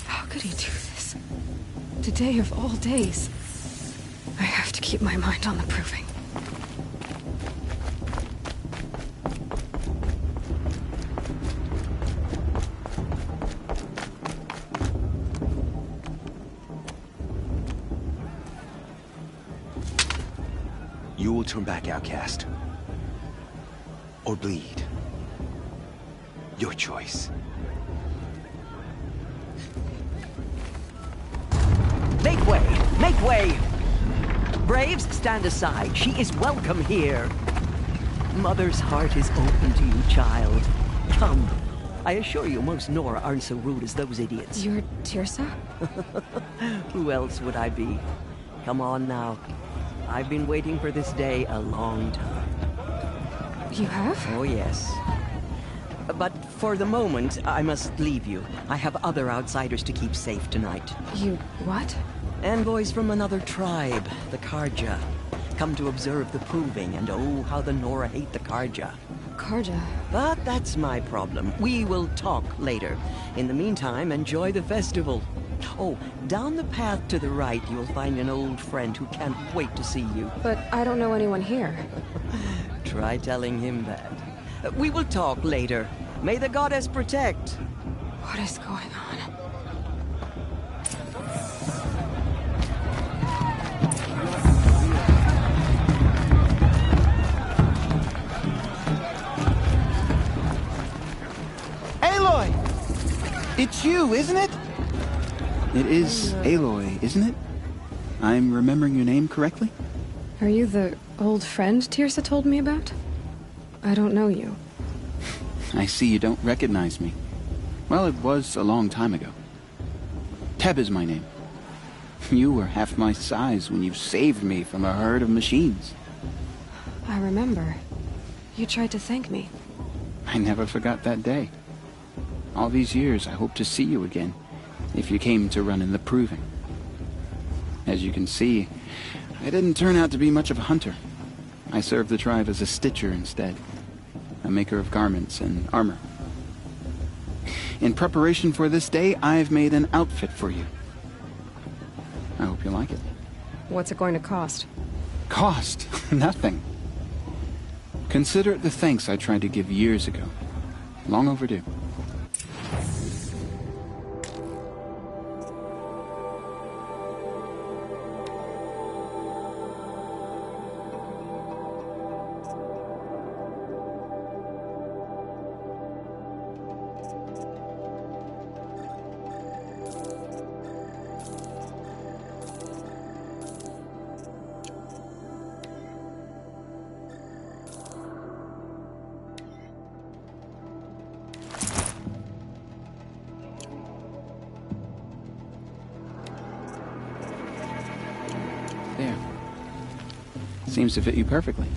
How could he do this? Today of all days. I have to keep my mind on the proving. You will turn back, outcast. Or bleed. Your choice. Make way! Make way! Braves, stand aside. She is welcome here. Mother's heart is open to you, child. Come. I assure you, most Nora aren't so rude as those idiots. You're Tirsa? Who else would I be? Come on now. I've been waiting for this day a long time. You have? Oh, yes. But for the moment, I must leave you. I have other outsiders to keep safe tonight. You what? Envoys from another tribe, the Karja. Come to observe the proving, and oh, how the Nora hate the Karja. Karja? But that's my problem. We will talk later. In the meantime, enjoy the festival. Oh, down the path to the right, you'll find an old friend who can't wait to see you. But I don't know anyone here. Try telling him that. We will talk later. May the goddess protect. What is going on? Aloy! It's you, isn't it? It is Aloy, isn't it? I'm remembering your name correctly? Are you the old friend Tirsa told me about? I don't know you. I see you don't recognize me. Well, it was a long time ago. Teb is my name. You were half my size when you saved me from a herd of machines. I remember. You tried to thank me. I never forgot that day. All these years, I hope to see you again, if you came to run in the proving. As you can see, I didn't turn out to be much of a hunter. I served the tribe as a stitcher instead, a maker of garments and armor. In preparation for this day, I've made an outfit for you. I hope you like it. What's it going to cost? Cost? Nothing. Consider it the thanks I tried to give years ago. Long overdue. There. Seems to fit you perfectly.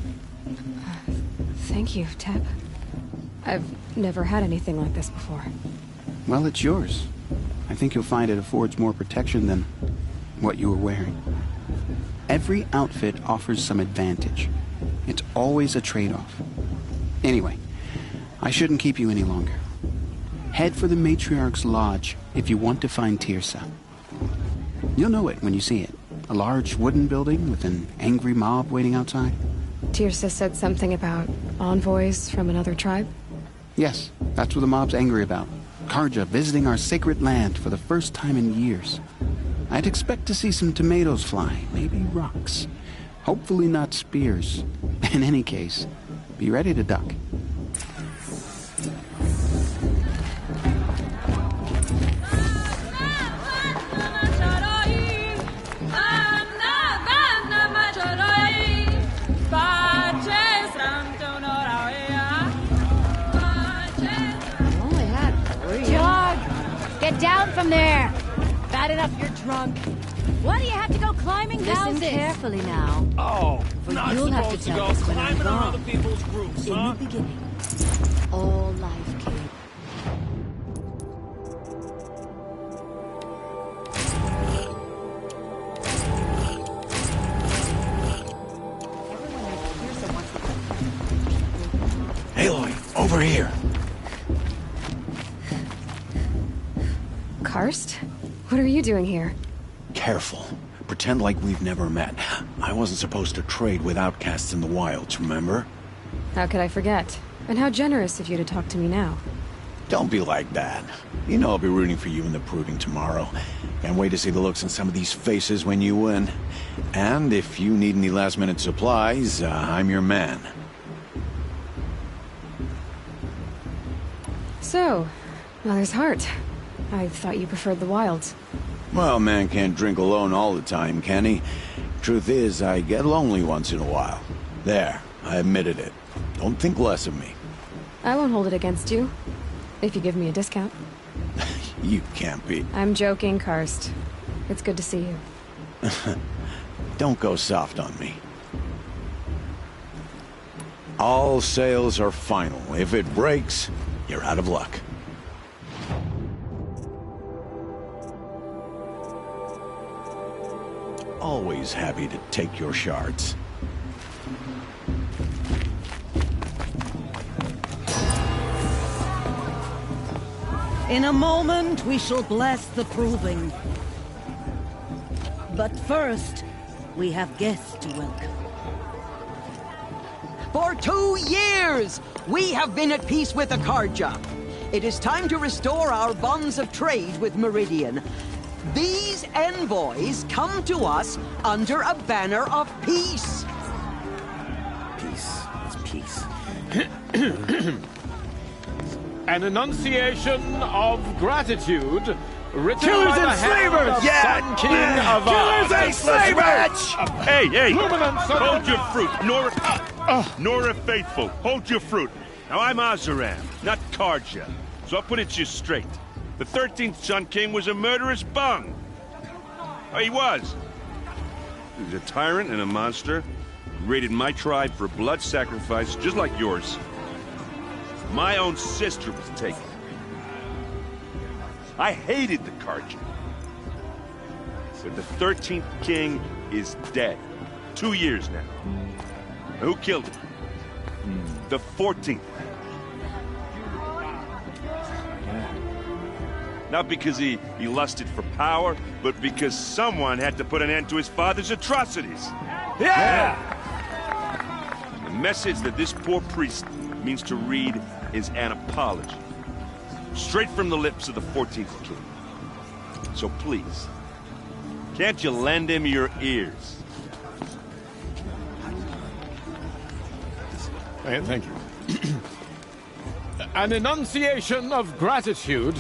Thank you, Teb. I've never had anything like this before. Well, it's yours. I think you'll find it affords more protection than what you were wearing. Every outfit offers some advantage. It's always a trade-off. Anyway, I shouldn't keep you any longer. Head for the Matriarch's Lodge if you want to find Tirsa. You'll know it when you see it. A large wooden building with an angry mob waiting outside. Tirsa said something about envoys from another tribe? Yes, that's what the mob's angry about. Karja visiting our sacred land for the first time in years. I'd expect to see some tomatoes fly, maybe rocks. Hopefully not spears. In any case, be ready to duck. down from there! Bad enough you're drunk. Why do you have to go climbing houses? Listen carefully now. Oh, For not you'll have to supposed tell go us when I'm climbing on wrong. other people's roofs, In huh? the beginning, all life came. Aloy, over here. Karst? What are you doing here? Careful. Pretend like we've never met. I wasn't supposed to trade with outcasts in the wilds, remember? How could I forget? And how generous of you to talk to me now. Don't be like that. You know I'll be rooting for you in the proving tomorrow. Can't wait to see the looks on some of these faces when you win. And if you need any last-minute supplies, I'm your man. So, Mother's Heart. I thought you preferred the wilds. Well, man can't drink alone all the time, can he? Truth is, I get lonely once in a while. There, I admitted it. Don't think less of me. I won't hold it against you. If you give me a discount. You can't be. I'm joking, Karst. It's good to see you. Don't go soft on me. All sales are final. If it breaks, you're out of luck. Always happy to take your shards. In a moment, we shall bless the proving. But first, we have guests to welcome. For 2 years, we have been at peace with Akarja. It is time to restore our bonds of trade with Meridian. These envoys come to us under a banner of peace. Peace. It's peace. An enunciation of gratitude written Killers by the and hand slavers! of Yeah! Sun King Avad. Killers and slavers! Hey, hey! Luminance of Hold your fruit, Nora Faithful. Hold your fruit. Now I'm Azaram, not Karja, so I'll put it to you straight. The 13th Sun King was a murderous bung. Oh, he was. He was a tyrant and a monster. He raided my tribe for blood sacrifice, just like yours. My own sister was taken. I hated the Karja. But the 13th king is dead. 2 years now. Who killed him? The 14th. Not because he lusted for power, but because someone had to put an end to his father's atrocities. Yeah! The message that this poor priest means to read is an apology. Straight from the lips of the 14th king. So please, can't you lend him your ears? Thank you. An enunciation of gratitude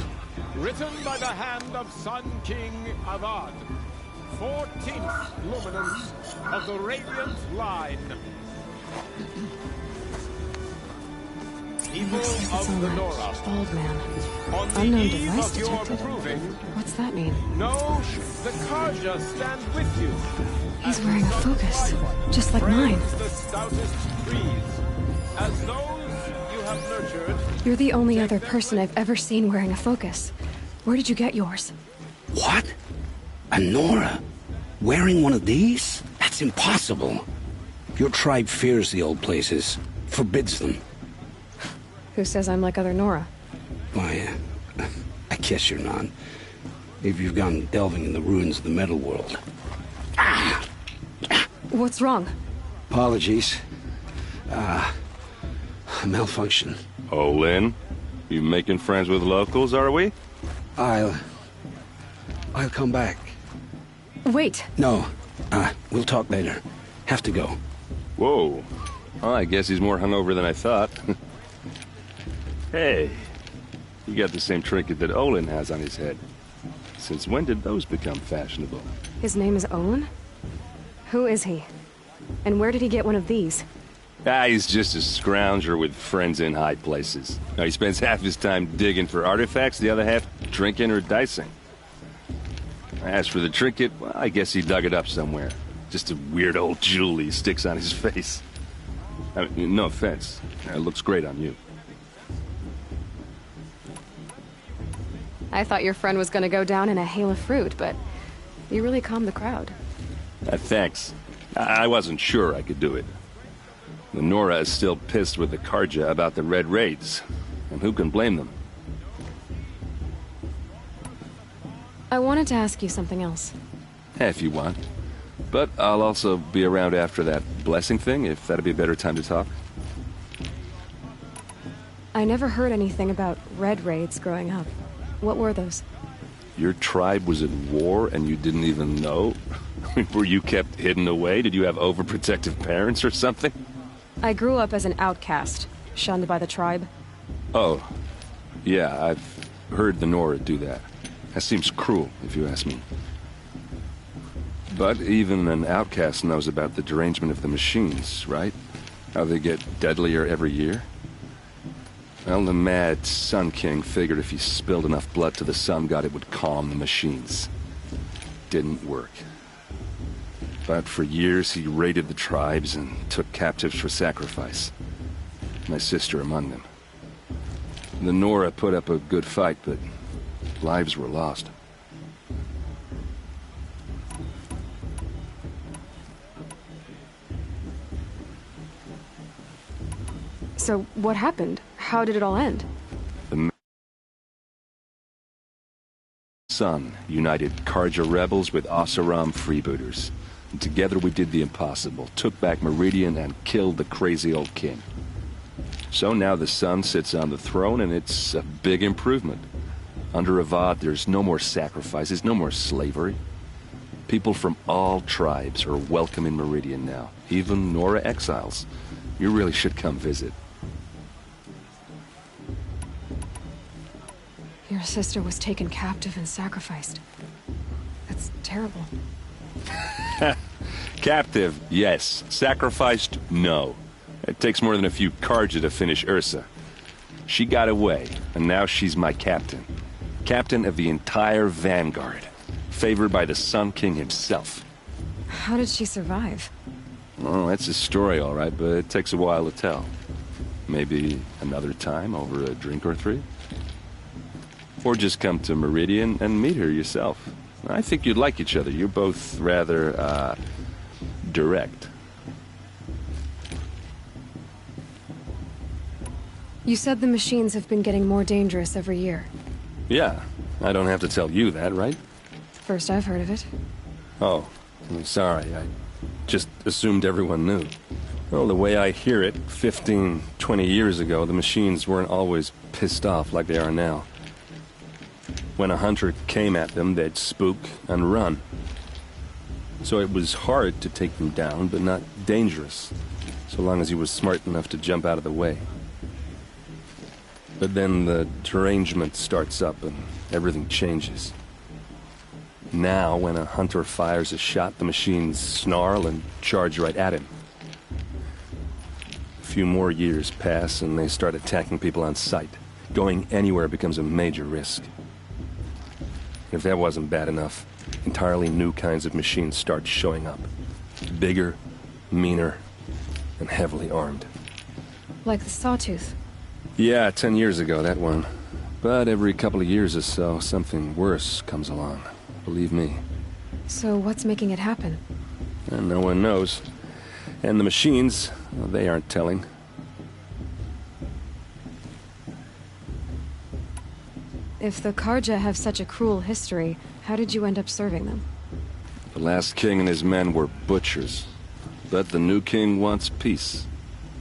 written by the hand of Sun King Avad, 14th luminance of the Radiant Line. People of the Nora, Bald man. on the Unknown eve device of your detected. proving, What's that mean? know the Karja stand with you. He's wearing a focus, just like mine. Praise the stoutest trees, as those you have nurtured. You're the only other person I've ever seen wearing a focus. Where did you get yours? What? A Nora? Wearing one of these? That's impossible. Your tribe fears the old places, forbids them. Who says I'm like other Nora? Why, I guess you're not. Maybe you've gone delving in the ruins of the metal world. What's wrong? Apologies. A malfunction. Oh, Lynn, you making friends with locals, are we? I'll come back. Wait. No, we'll talk later. Have to go. Whoa. Well, I guess he's more hungover than I thought. Hey, you got the same trinket that Olin has on his head. Since when did those become fashionable? His name is Owen? Who is he? And where did he get one of these? Ah, he's just a scrounger with friends in high places. Now, he spends half his time digging for artifacts, the other half drinking or dicing. As for the trinket, well, I guess he dug it up somewhere. Just a weird old jewel he sticks on his face. I mean, no offense. It looks great on you. I thought your friend was gonna go down in a hail of fruit, but you really calmed the crowd. Thanks. I wasn't sure I could do it. The Nora is still pissed with the Karja about the Red Raids, and who can blame them? I wanted to ask you something else. If you want. But I'll also be around after that blessing thing, if that'd be a better time to talk. I never heard anything about Red Raids growing up. What were those? Your tribe was at war and you didn't even know? Were you kept hidden away? Did you have overprotective parents or something? I grew up as an outcast, shunned by the tribe. Oh, yeah, I've heard the Nora do that. That seems cruel, if you ask me. But even an outcast knows about the derangement of the machines, right? How they get deadlier every year? Well, the mad Sun King figured if he spilled enough blood to the Sun God, it would calm the machines. Didn't work. But for years, he raided the tribes and took captives for sacrifice. My sister among them. The Nora put up a good fight, but lives were lost. So, what happened? How did it all end? The Sun united Karja rebels with Oseram freebooters. And together we did the impossible, took back Meridian and killed the crazy old king. So now the Sun sits on the throne and it's a big improvement. Under Avad there's no more sacrifices, no more slavery. People from all tribes are welcome in Meridian now, even Nora exiles. You really should come visit. Your sister was taken captive and sacrificed. That's terrible. Captive, yes. Sacrificed, no. It takes more than a few Karja to finish Ursa. She got away, and now she's my captain. Captain of the entire Vanguard. Favored by the Sun King himself. How did she survive? Oh, that's a story, all right, but it takes a while to tell. Maybe another time over a drink or three? Or just come to Meridian and meet her yourself. I think you'd like each other. You're both rather, direct. You said the machines have been getting more dangerous every year. Yeah, I don't have to tell you that, right? First I've heard of it. Oh, I'm sorry. I just assumed everyone knew. Well, the way I hear it, 15, 20 years ago, the machines weren't always pissed off like they are now. When a hunter came at them, they'd spook and run. So it was hard to take them down, but not dangerous, so long as he was smart enough to jump out of the way. But then the derangement starts up and everything changes. Now, when a hunter fires a shot, the machines snarl and charge right at him. A few more years pass and they start attacking people on sight. Going anywhere becomes a major risk. If that wasn't bad enough, entirely new kinds of machines start showing up. Bigger, meaner, and heavily armed. Like the Sawtooth. Yeah, 10 years ago, that one. But every couple of years or so, something worse comes along. Believe me. So what's making it happen? And no one knows. And the machines, well, they aren't telling. If the Karja have such a cruel history, how did you end up serving them? The last king and his men were butchers. But the new king wants peace.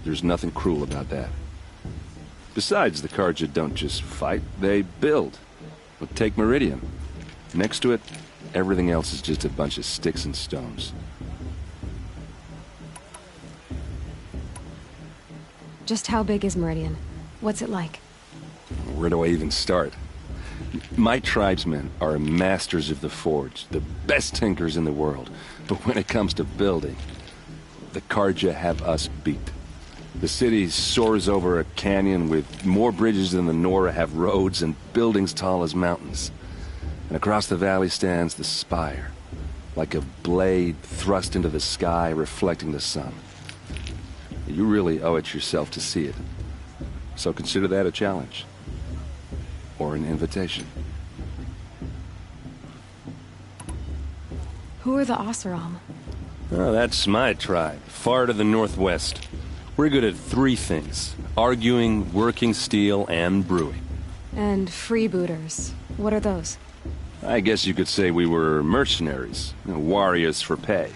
There's nothing cruel about that. Besides, the Karja don't just fight, they build. But take Meridian. Next to it, everything else is just a bunch of sticks and stones. Just how big is Meridian? What's it like? Where do I even start? My tribesmen are masters of the forge, the best tinkers in the world. But when it comes to building, the Karja have us beat. The city soars over a canyon with more bridges than the Nora have roads and buildings tall as mountains. And across the valley stands the spire, like a blade thrust into the sky reflecting the sun. You really owe it yourself to see it. So consider that a challenge. Or an invitation. Who are the Oseram? Oh, that's my tribe, far to the northwest. We're good at 3 things: arguing, working steel, and brewing. And freebooters. What are those? I guess you could say we were mercenaries, warriors for pay.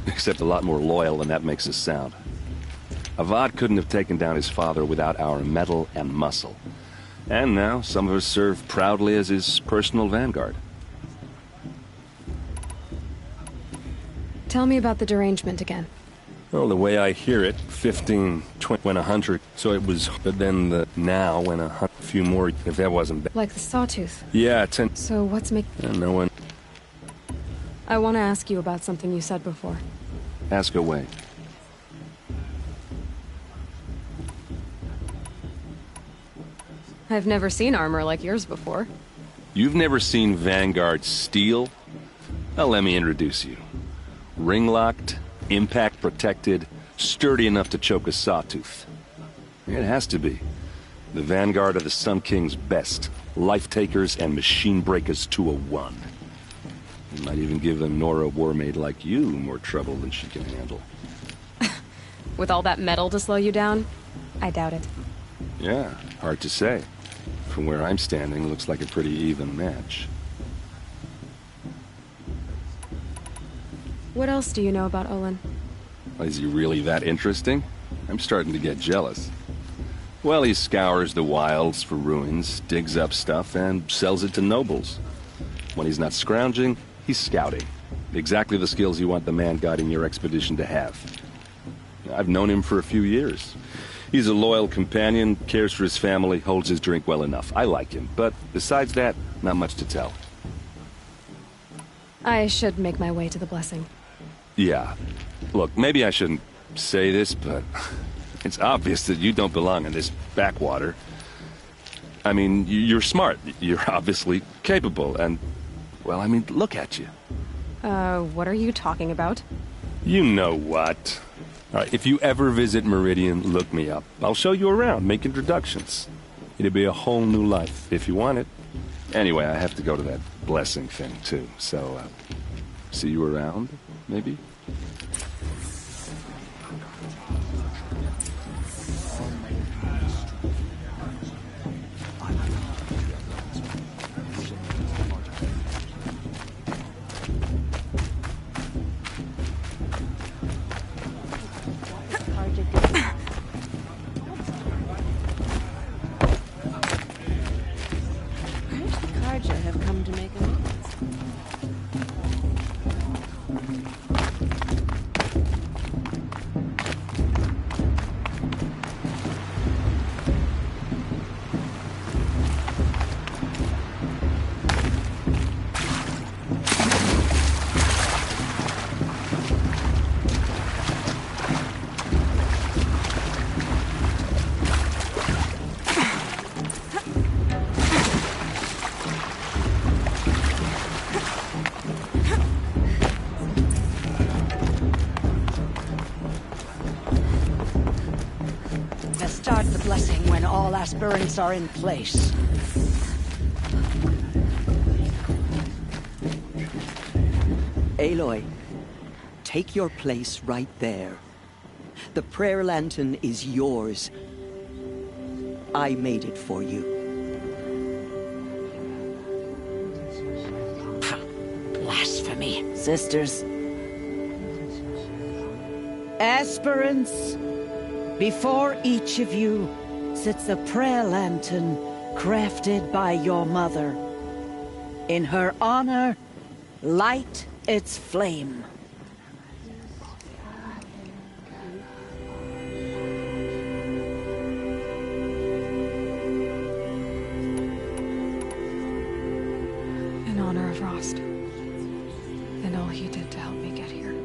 Except a lot more loyal than that makes us sound. Avad couldn't have taken down his father without our metal and muscle. And now, some of us serve proudly as his personal vanguard. Tell me about the derangement again. Well, the way I hear it, 15, 20, when 100, so it was, but then the now when a few more, if that wasn't bad. Like the sawtooth? Yeah, 10. So what's making... No one... I want to ask you about something you said before. Ask away. I've never seen armor like yours before. You've never seen Vanguard steel? Well, let me introduce you. Ring-locked, impact-protected, sturdy enough to choke a sawtooth. It has to be. The Vanguard of the Sun King's best. Life-takers and machine-breakers to a 1. You might even give a Nora warmaid like you more trouble than she can handle. With all that metal to slow you down? I doubt it. Yeah, hard to say. From where I'm standing, looks like a pretty even match. What else do you know about Olin? Is he really that interesting? I'm starting to get jealous. Well, he scours the wilds for ruins, digs up stuff, and sells it to nobles. When he's not scrounging, he's scouting. Exactly the skills you want the man guiding your expedition to have. I've known him for a few years. He's a loyal companion, cares for his family, holds his drink well enough. I like him, but besides that, not much to tell. I should make my way to the blessing. Yeah. Look, maybe I shouldn't say this, but it's obvious that you don't belong in this backwater. I mean, you're smart. You're obviously capable, and, well, I mean, look at you. What are you talking about? You know what. All right, if you ever visit Meridian, look me up. I'll show you around, make introductions. It'll be a whole new life, if you want it. Anyway, I have to go to that blessing thing, too, so, see you around, maybe? Have come to make amends. Start the blessing when all aspirants are in place. Aloy, take your place right there. The prayer lantern is yours. I made it for you. Blasphemy. Sisters. Aspirants, before each of you sits a prayer lantern crafted by your mother. In her honor, light its flame. In honor of Rost. And all he did to help me get here.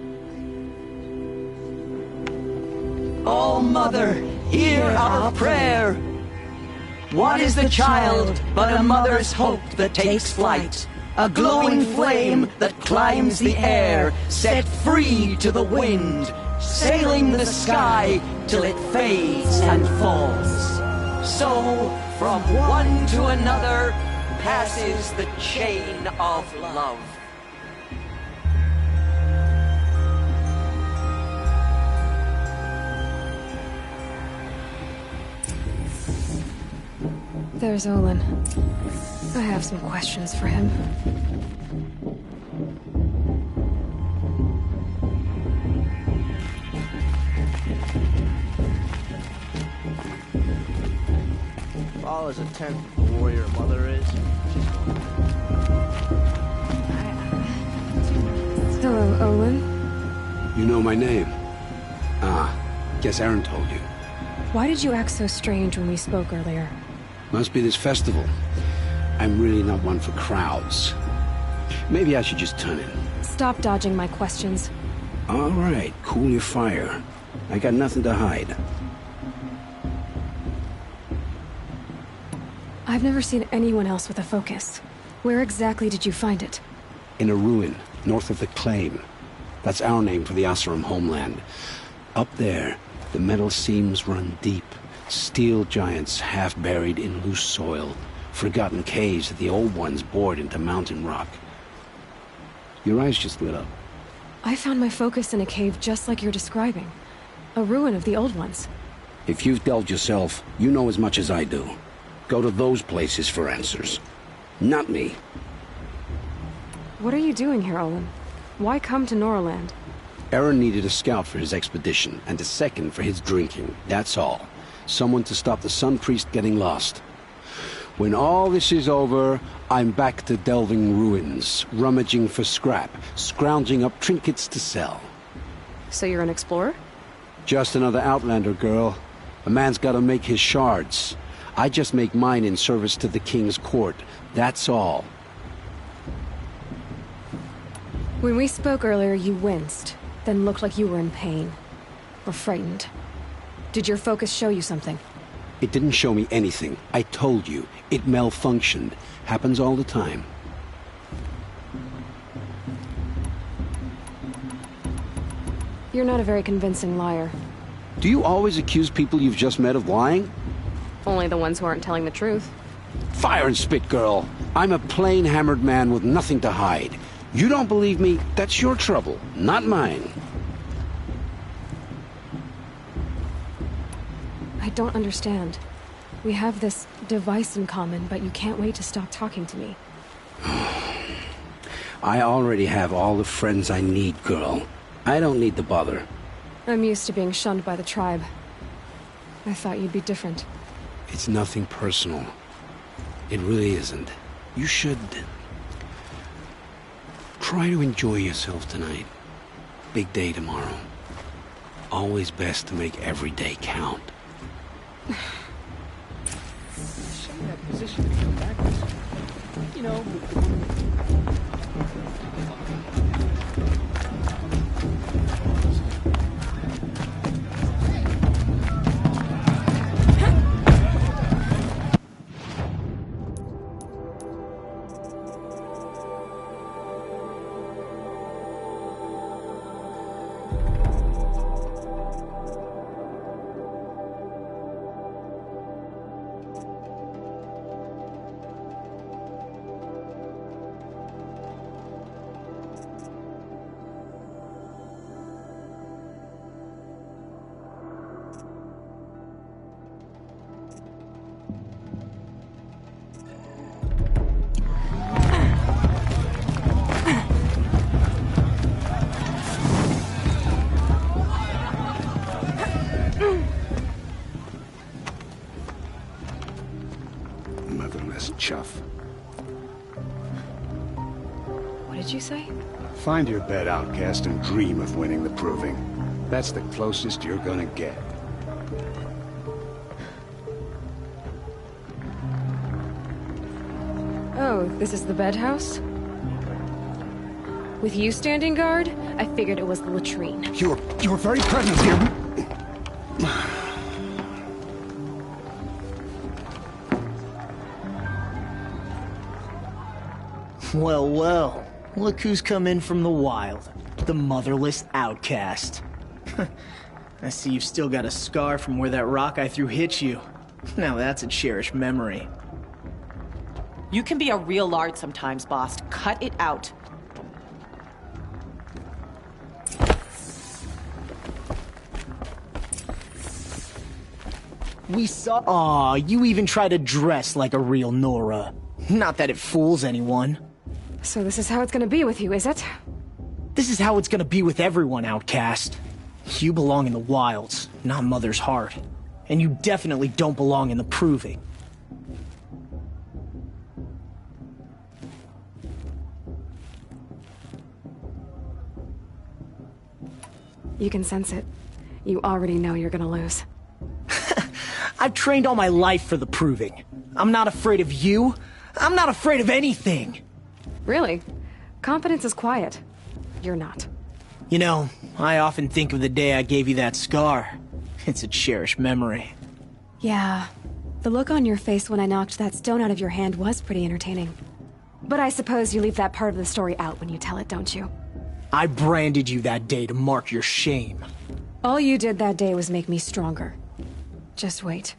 All Mother, hear our prayer. What is the child but a mother's hope that takes flight? A glowing flame that climbs the air, set free to the wind, sailing the sky till it fades and falls. So, from one to another, passes the chain of love. There's Olin. I have some questions for him. All as attentive the warrior mother is. Hello, Olin. You know my name? Ah, guess Aaron told you. Why did you act so strange when we spoke earlier? Must be this festival. I'm really not one for crowds. Maybe I should just turn in. Stop dodging my questions. All right, cool your fire. I got nothing to hide. I've never seen anyone else with a focus. Where exactly did you find it? In a ruin, north of the Claim. That's our name for the Asuram homeland. Up there, the metal seams run deep. Steel giants half buried in loose soil. Forgotten caves that the old ones bored into mountain rock. Your eyes just lit up. I found my focus in a cave just like you're describing. A ruin of the old ones. If you've delved yourself, you know as much as I do. Go to those places for answers. Not me. What are you doing here, Olin? Why come to Norland? Aaron needed a scout for his expedition, and a second for his drinking. That's all. Someone to stop the Sun Priest getting lost. When all this is over, I'm back to delving ruins, rummaging for scrap, scrounging up trinkets to sell. So you're an explorer? Just another Outlander, girl. A man's gotta make his shards. I just make mine in service to the King's court. That's all. When we spoke earlier, you winced, then looked like you were in pain. Or frightened. Did your focus show you something? It didn't show me anything. I told you. It malfunctioned. Happens all the time. You're not a very convincing liar. Do you always accuse people you've just met of lying? Only the ones who aren't telling the truth. Fire and spit, girl. I'm a plain hammered man with nothing to hide. You don't believe me, that's your trouble, not mine. I don't understand. We have this device in common, but you can't wait to stop talking to me. I already have all the friends I need, girl. I don't need the bother. I'm used to being shunned by the tribe. I thought you'd be different. It's nothing personal. It really isn't. You should... try to enjoy yourself tonight. Big day tomorrow. Always best to make every day count. That position to come back. You know... Motherless chuff. What did you say? Find your bed, outcast, and dream of winning the proving. That's the closest you're gonna get. Oh, this is the bedhouse? With you standing guard, I figured it was the latrine. You were very present here. Well, well. Look who's come in from the wild. The motherless outcast. I see you've still got a scar from where that rock I threw hit you. Now that's a cherished memory. You can be a real lard sometimes, boss. Cut it out. We saw— Aw, you even try to dress like a real Nora. Not that it fools anyone. So this is how it's gonna be with you, is it? This is how it's gonna be with everyone, outcast. You belong in the wilds, not Mother's heart. And you definitely don't belong in the proving. You can sense it. You already know you're gonna lose. I've trained all my life for the proving. I'm not afraid of you. I'm not afraid of anything. Really? Confidence is quiet. You're not. You know, I often think of the day I gave you that scar. It's a cherished memory. Yeah. The look on your face when I knocked that stone out of your hand was pretty entertaining. But I suppose you leave that part of the story out when you tell it, don't you? I branded you that day to mark your shame. All you did that day was make me stronger. Just wait.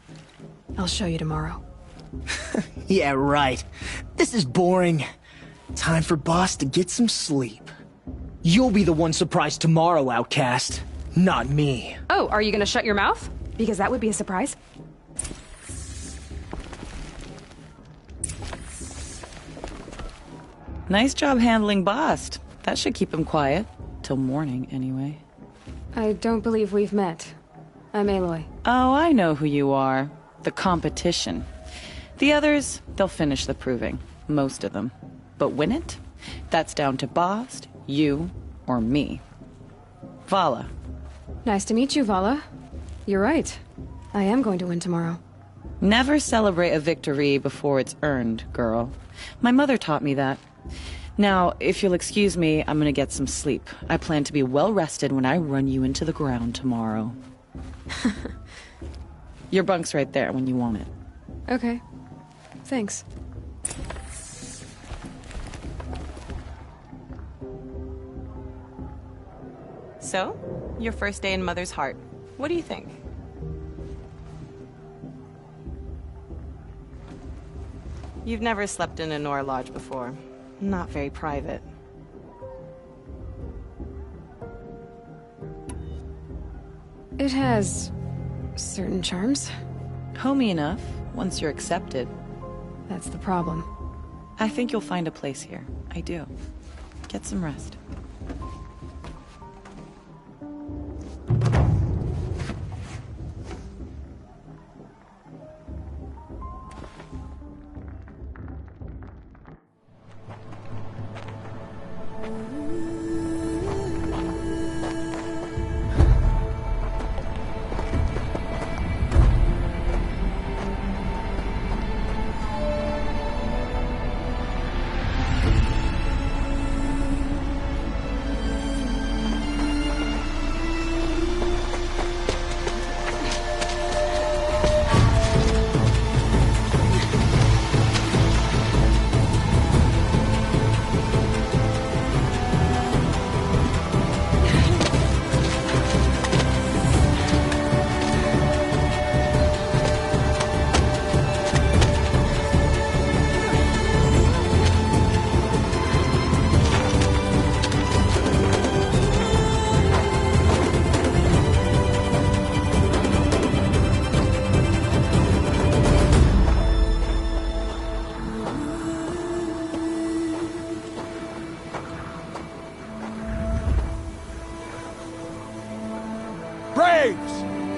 I'll show you tomorrow. Yeah, right. This is boring. Time for Boss to get some sleep. You'll be the one surprised tomorrow, outcast. Not me. Oh, are you gonna shut your mouth? Because that would be a surprise. Nice job handling Bast. That should keep him quiet. Till morning, anyway. I don't believe we've met. I'm Aloy. Oh, I know who you are. The competition. The others, they'll finish the proving. Most of them. But win it? That's down to Bast, you, or me. Vala. Nice to meet you, Vala. You're right. I am going to win tomorrow. Never celebrate a victory before it's earned, girl. My mother taught me that. Now, if you'll excuse me, I'm gonna get some sleep. I plan to be well rested when I run you into the ground tomorrow. Your bunk's right there when you want it. Okay. Thanks. So, your first day in Mother's heart. What do you think? You've never slept in a Nora lodge before. Not very private. It has certain charms. Homey enough, once you're accepted. That's the problem. I think you'll find a place here. I do. Get some rest.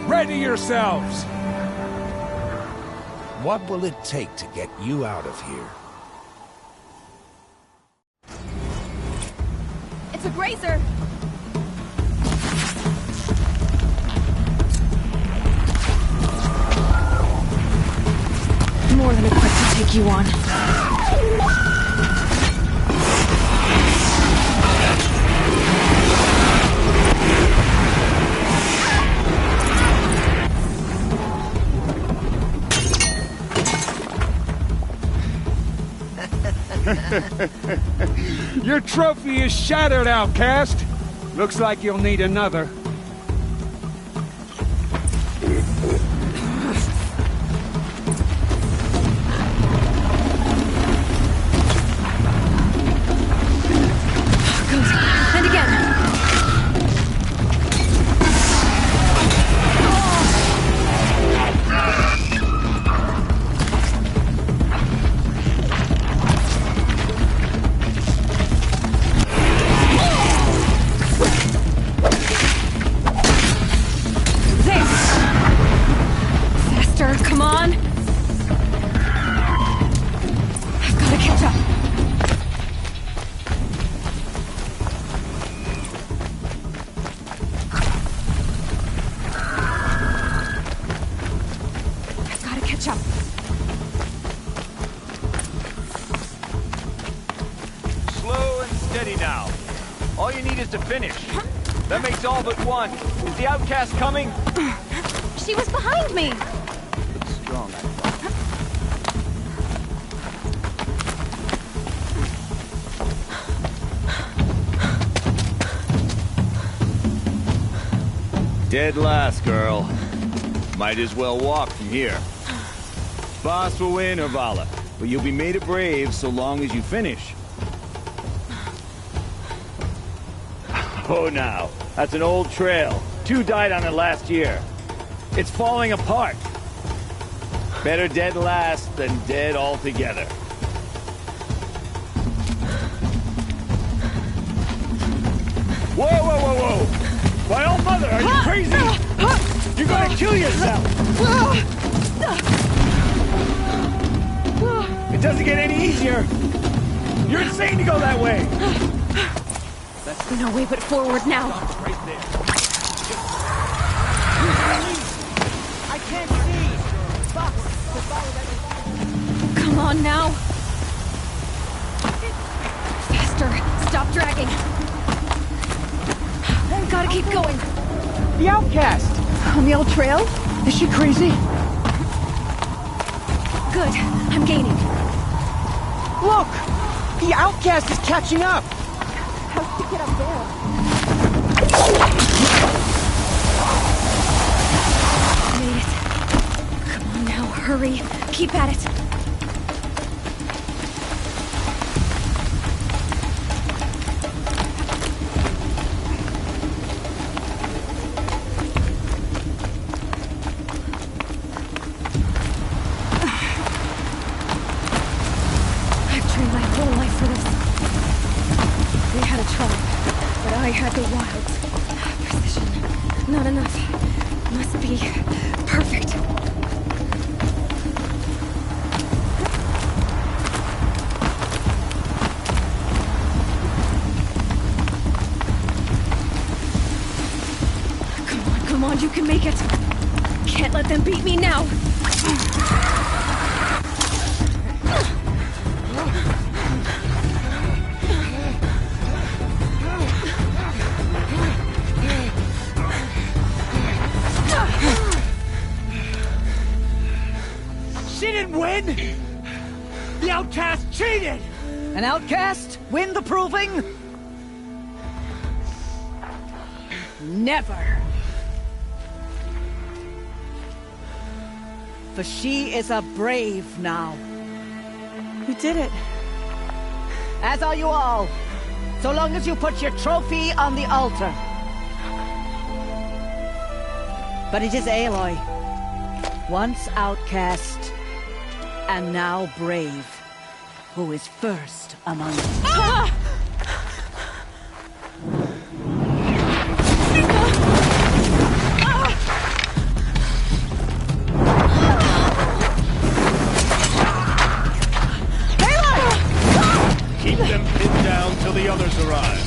Ready yourselves! What will it take to get you out of here? It's a grazer! More than equipped to take you on. Your trophy is shattered, outcast. Looks like you'll need another. And again. There. Faster, come on. I've got to catch up. Catch up. Slow and steady now. All you need is to finish. That makes all but one. Is the outcast coming? She was behind me. Looks strong, I thought. Dead last, girl. Might as well walk from here. Boss will win, or Vala, but you'll be made a brave so long as you finish. Oh, now, that's an old trail. 2 died on it last year. It's falling apart. Better dead last than dead altogether. Whoa, whoa, whoa, whoa! My old mother, are you crazy? You're gonna kill yourself! It doesn't get any easier! You're insane to go that way! That's no way but forward now. Right there. I can't see! Fox, to follow that. Come on now. Faster. Stop dragging. Gotta keep going. The outcast! On the old trail? Is she crazy? Good. I'm gaining. Look! The outcast is catching up! How'd she get up there? Made it. Come on now, hurry. Keep at it. I had the wilds. Precision. Not enough. Must be perfect. Come on, you can make it. Can't let them beat me now. The outcast cheated! An outcast? Win the proving? Never. For she is a brave now. You did it. As are you all. So long as you put your trophy on the altar. But it is Aloy. Once outcast, and now brave, who is first among us. Ah! Keep them pinned down till the others arrive.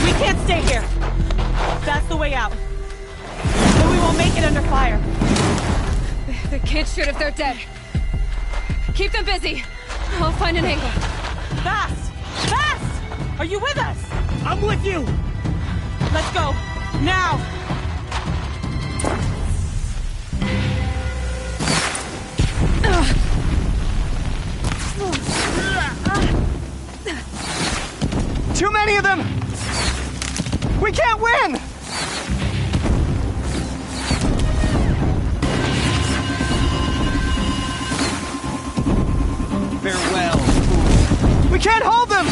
We can't stay here. That's the way out. Then we won't make it under fire. They can't shoot if they're dead. Keep them busy. I'll find an angle. Fast! Fast! Are you with us? I'm with you! Let's go. Now! Too many of them! We can't win! Farewell. We can't hold them!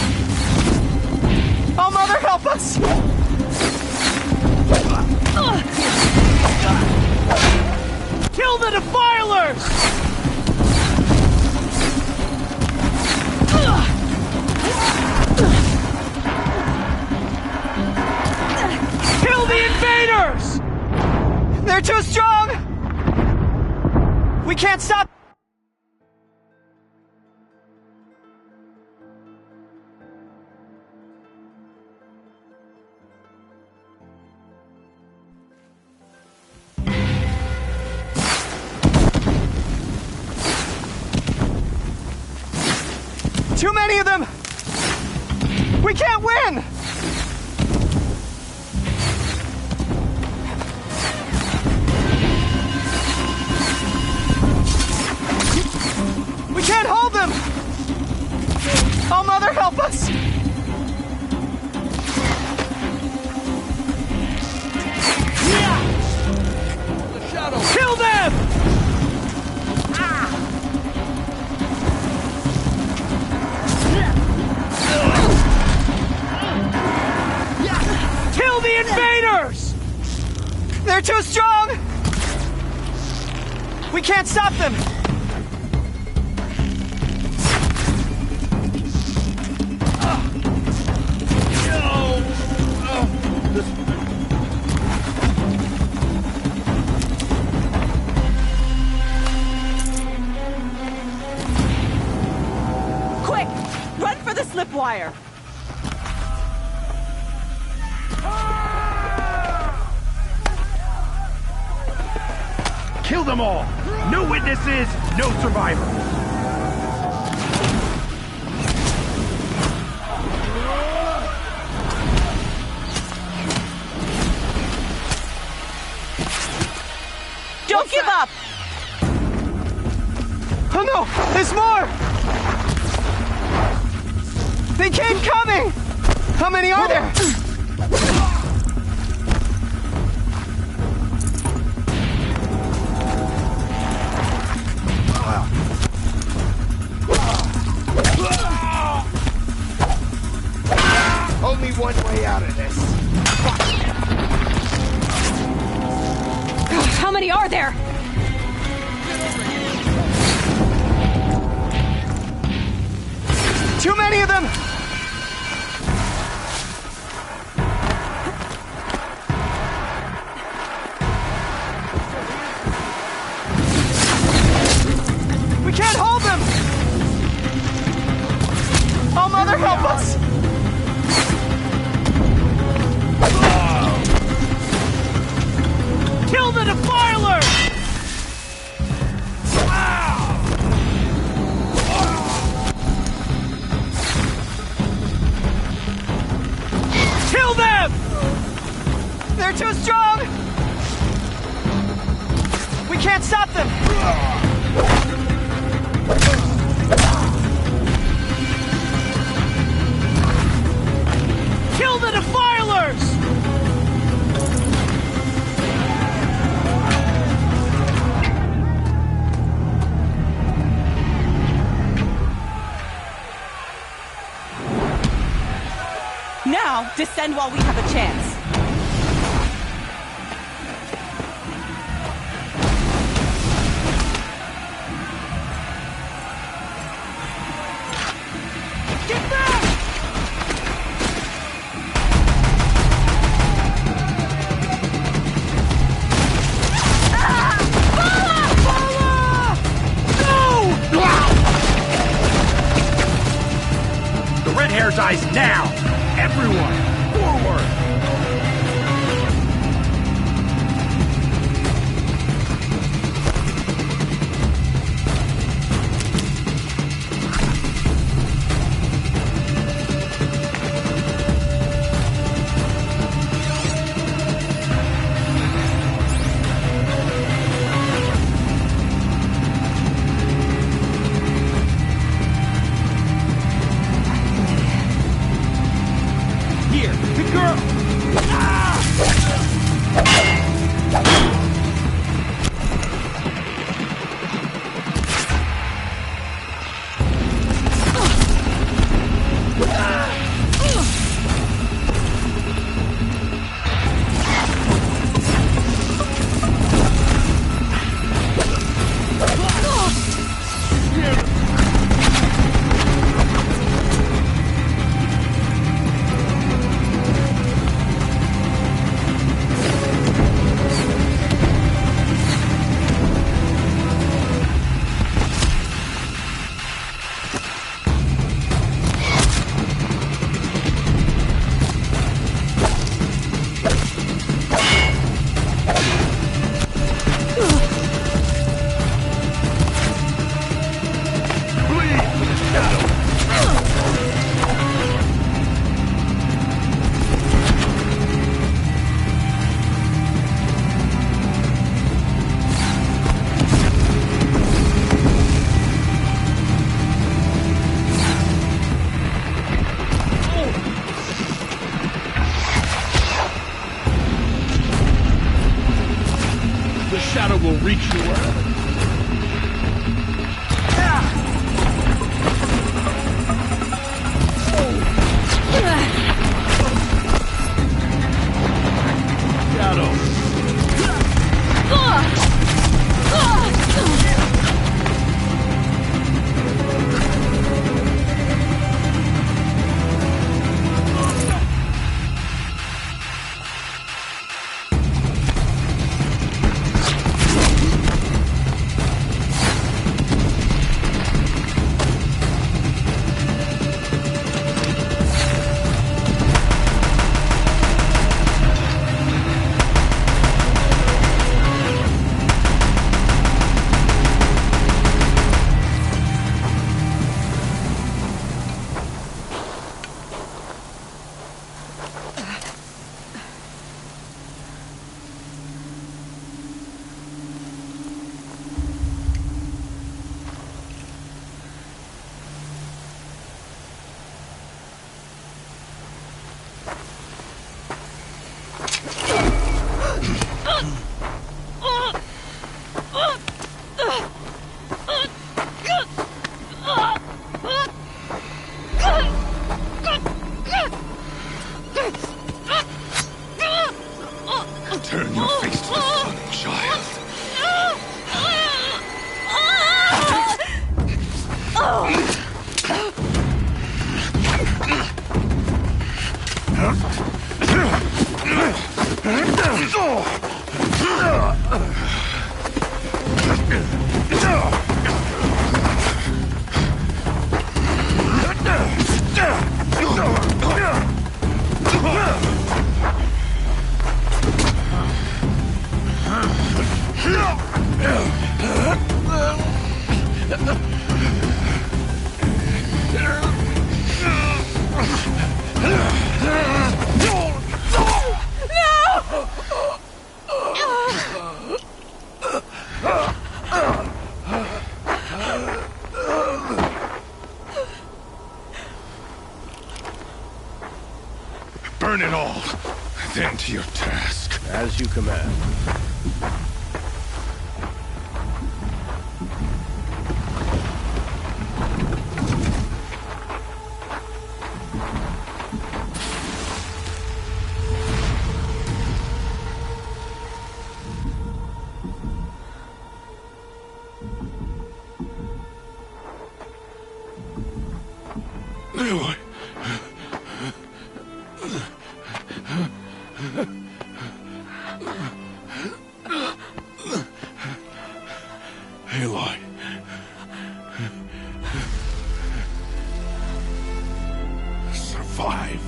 Oh, Mother, help us! Kill the defilers! Kill the invaders! They're too strong! We can't stop. Too many of them! We can't win! We can't hold them! Oh, Mother, help us! The shadow! Kill them! Kill the invaders! They're too strong! We can't stop them! Quick! Run for the slip wire! Kill them all! No witnesses, no survivors! Don't give up! Oh no! There's more! They keep coming! How many are there? Only one way out of this. How many are there? Too many of them! We can't hold them! Oh, Mother, help us! Kill the defilers! Kill them! They're too strong! We can't stop them! Kill the defilers! Now, descend while we have a chance. Get back! The red hair's eyes now! Everyone, forward! will reach you wherever. Turn your face to the sun, child. Burn it all, then to your task. As you command. Aloy. Aloy. Survive.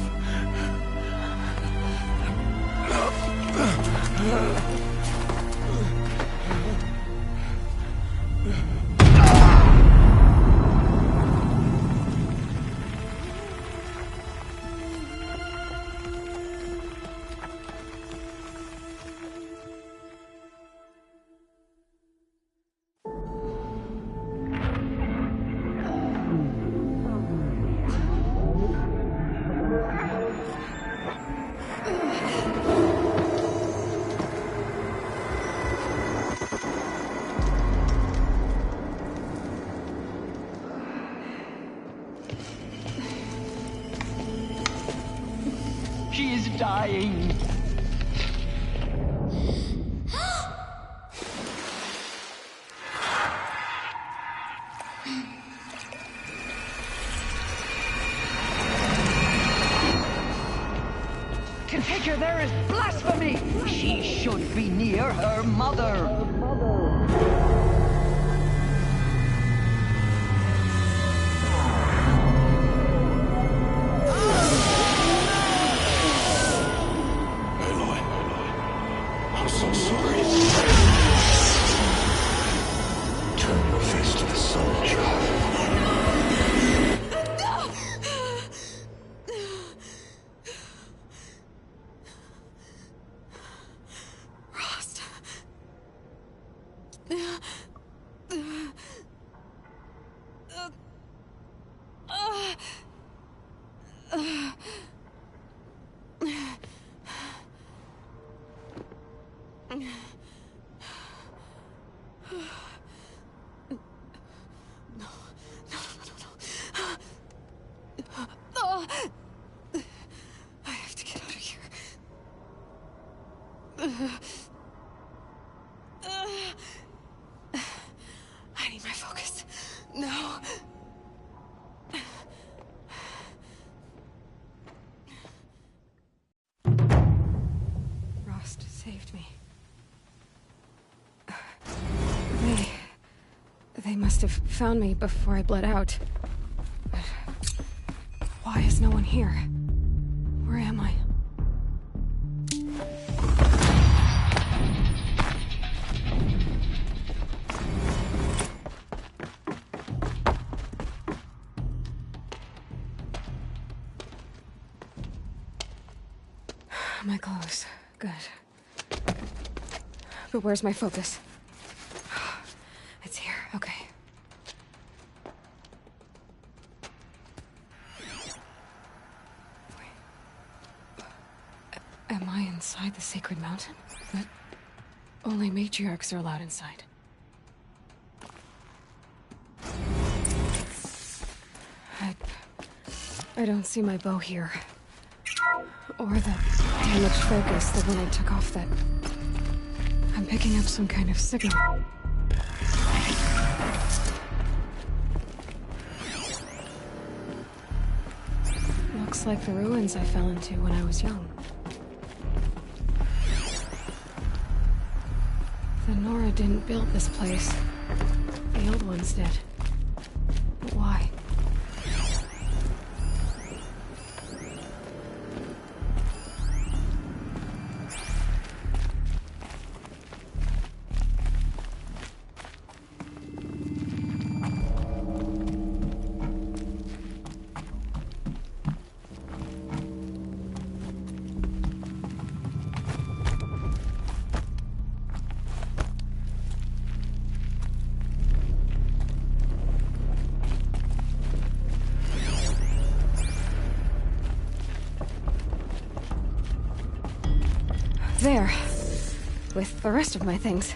She is dying. To take her there is blasphemy. She should be near her mother. I'm so sorry. Turn your face to the sun, child. Rost. I have to get out of here. I need my focus. No. Rost saved me. They must have found me before I bled out. But why is no one here? Where am I? My clothes. Good. But where's my focus? It's here. Okay. Am I inside the sacred mountain? But only matriarchs are allowed inside. I don't see my bow here. Or the damaged focus, the one I took off that... I'm picking up some kind of signal. Looks like the ruins I fell into when I was young. The Nora didn't build this place. The old ones did. But why? There. With the rest of my things.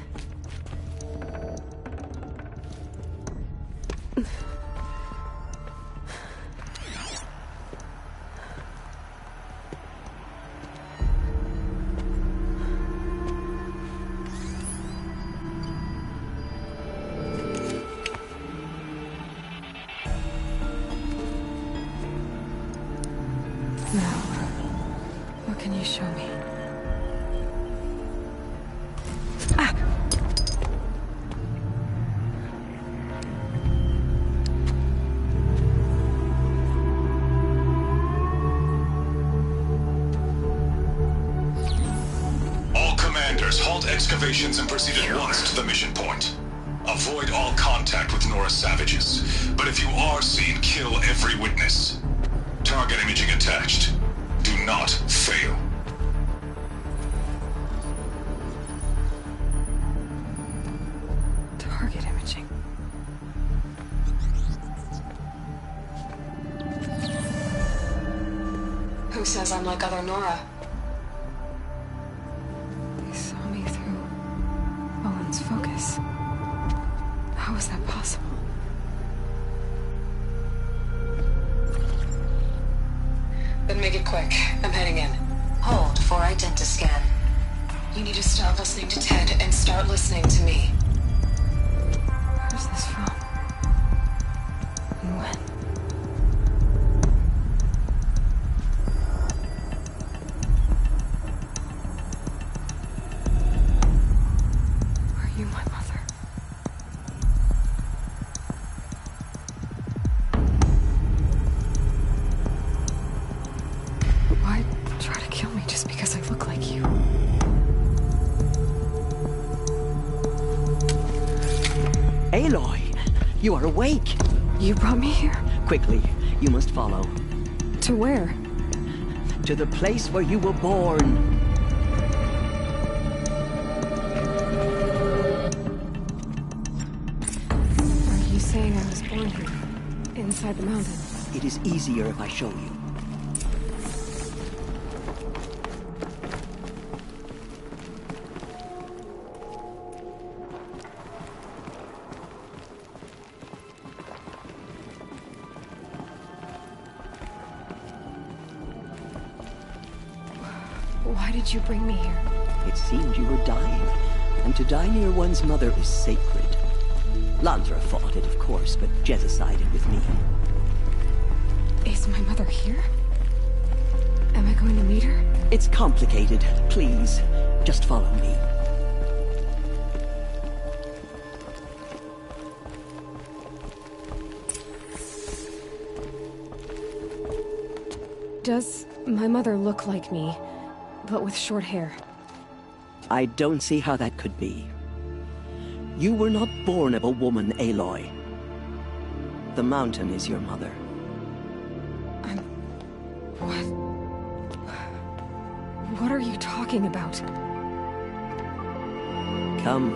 Now, what can you show me? Excavations and proceed at once to the mission point. Avoid all contact with Nora savages, but if you are seen, kill every witness. Target imaging attached. Do not fail. Target imaging. Who says I'm like other Nora? Focus. How is that possible? Then make it quick. I'm heading in. Hold for identiscan. You need to stop listening to Ted and start listening to me. Where's this from? And when? My mother. Why try to kill me just because I look like you? Aloy, you are awake. You brought me here? Quickly, you must follow. To where? To the place where you were born. Saying I was born here, inside the mountain. It is easier if I show you. Why did you bring me here? It seemed you were dying, and to die near one's mother is sacred. Landra fought it, of course, but Jezza sided with me. Is my mother here? Am I going to meet her? It's complicated. Please, just follow me. Does my mother look like me, but with short hair? I don't see how that could be. You were not born of a woman, Aloy. The mountain is your mother. What are you talking about? Come.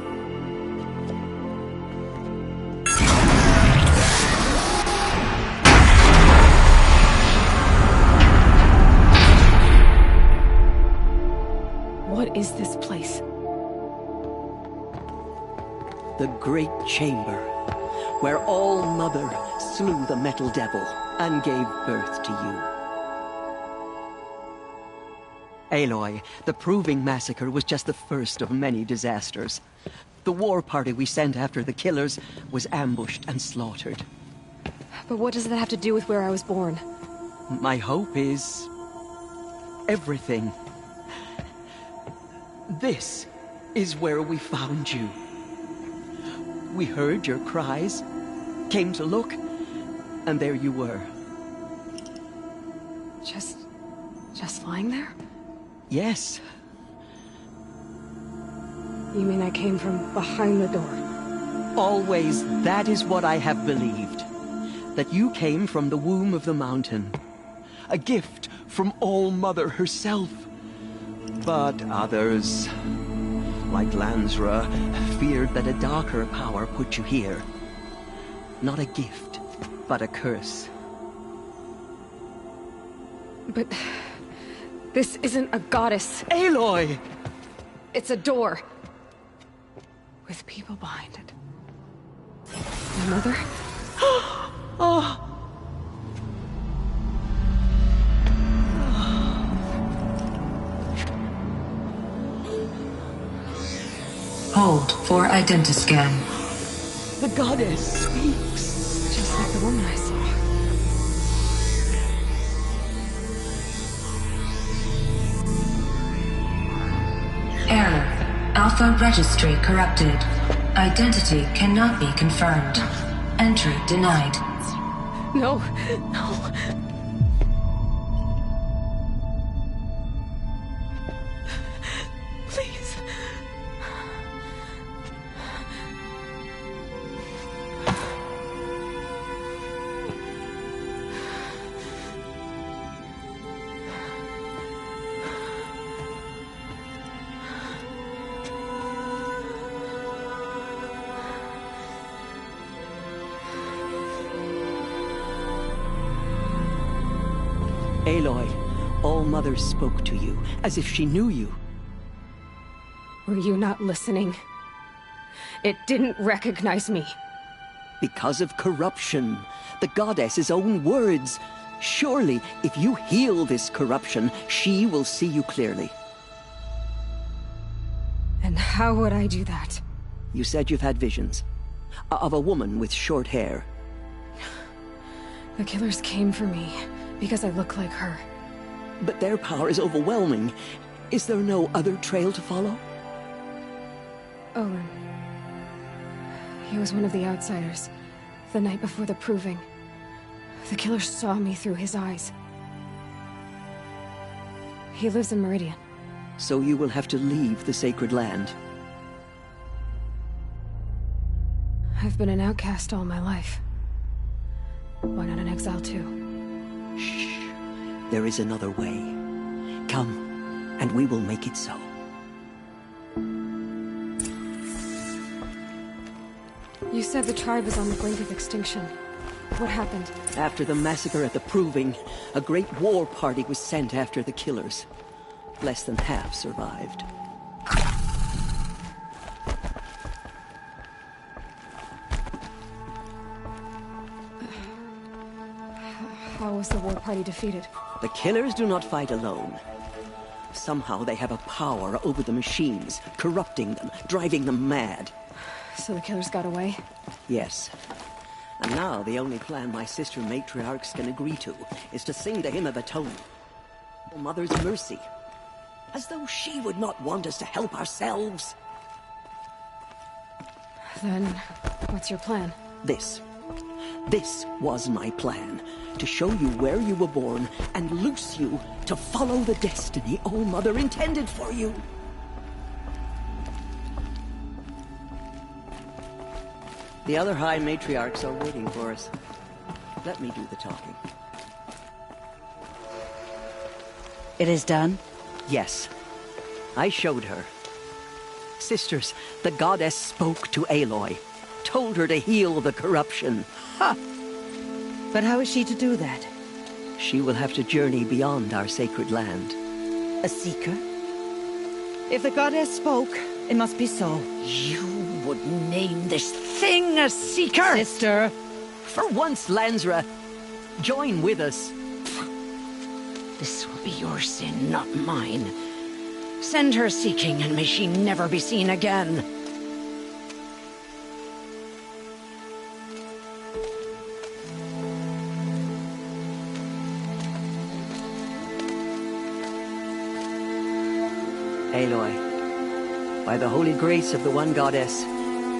What is this place? The Great Chamber, where All-Mother slew the Metal Devil and gave birth to you. Aloy, the Proving Massacre was just the first of many disasters. The war party we sent after the killers was ambushed and slaughtered. But what does that have to do with where I was born? My hope is... everything. This is where we found you. We heard your cries, came to look, and there you were. Just lying there? Yes. You mean I came from behind the door? Always, that is what I have believed. That you came from the womb of the mountain. A gift from All-Mother herself. But others, like Lansra, feared that a darker power put you here. Not a gift, but a curse. But... this isn't a goddess. Aloy! It's a door. With people behind it. My mother? Oh! Hold for identiscan. The goddess speaks. Just like the woman I saw. Error. Alpha registry corrupted. Identity cannot be confirmed. Entry denied. No, no. Please. Aloy, All-Mother spoke to you, as if she knew you. Were you not listening? It didn't recognize me. Because of corruption. The goddess's own words. Surely, if you heal this corruption, she will see you clearly. And how would I do that? You said you've had visions. Of a woman with short hair. The killers came for me, because I look like her. But their power is overwhelming. Is there no other trail to follow? Owen. He was one of the outsiders. The night before the Proving. The killers saw me through his eyes. He lives in Meridian. So you will have to leave the sacred land. I've been an outcast all my life. Why not an exile too? Shh. There is another way. Come, and we will make it so. You said the tribe is on the brink of extinction. What happened? After the massacre at the Proving, a great war party was sent after the killers. Less than half survived. How was the war party defeated? The killers do not fight alone. Somehow they have a power over the machines, corrupting them, driving them mad. So the killers got away? Yes. And now the only plan my sister matriarchs can agree to is to sing the Hymn of Atonement. Mother's mercy. As though she would not want us to help ourselves. Then, what's your plan? This was my plan. To show you where you were born and loose you to follow the destiny All Mother intended for you. The other High Matriarchs are waiting for us. Let me do the talking. It is done? Yes. I showed her. Sisters, the goddess spoke to Aloy. Told her to heal the corruption. Ha! But how is she to do that? She will have to journey beyond our sacred land. A seeker? If the goddess spoke, it must be so. You would name this thing a seeker? Sister! For once, Lansra, join with us. This will be your sin, not mine. Send her seeking, and may she never be seen again. Aloy, by the holy grace of the One Goddess,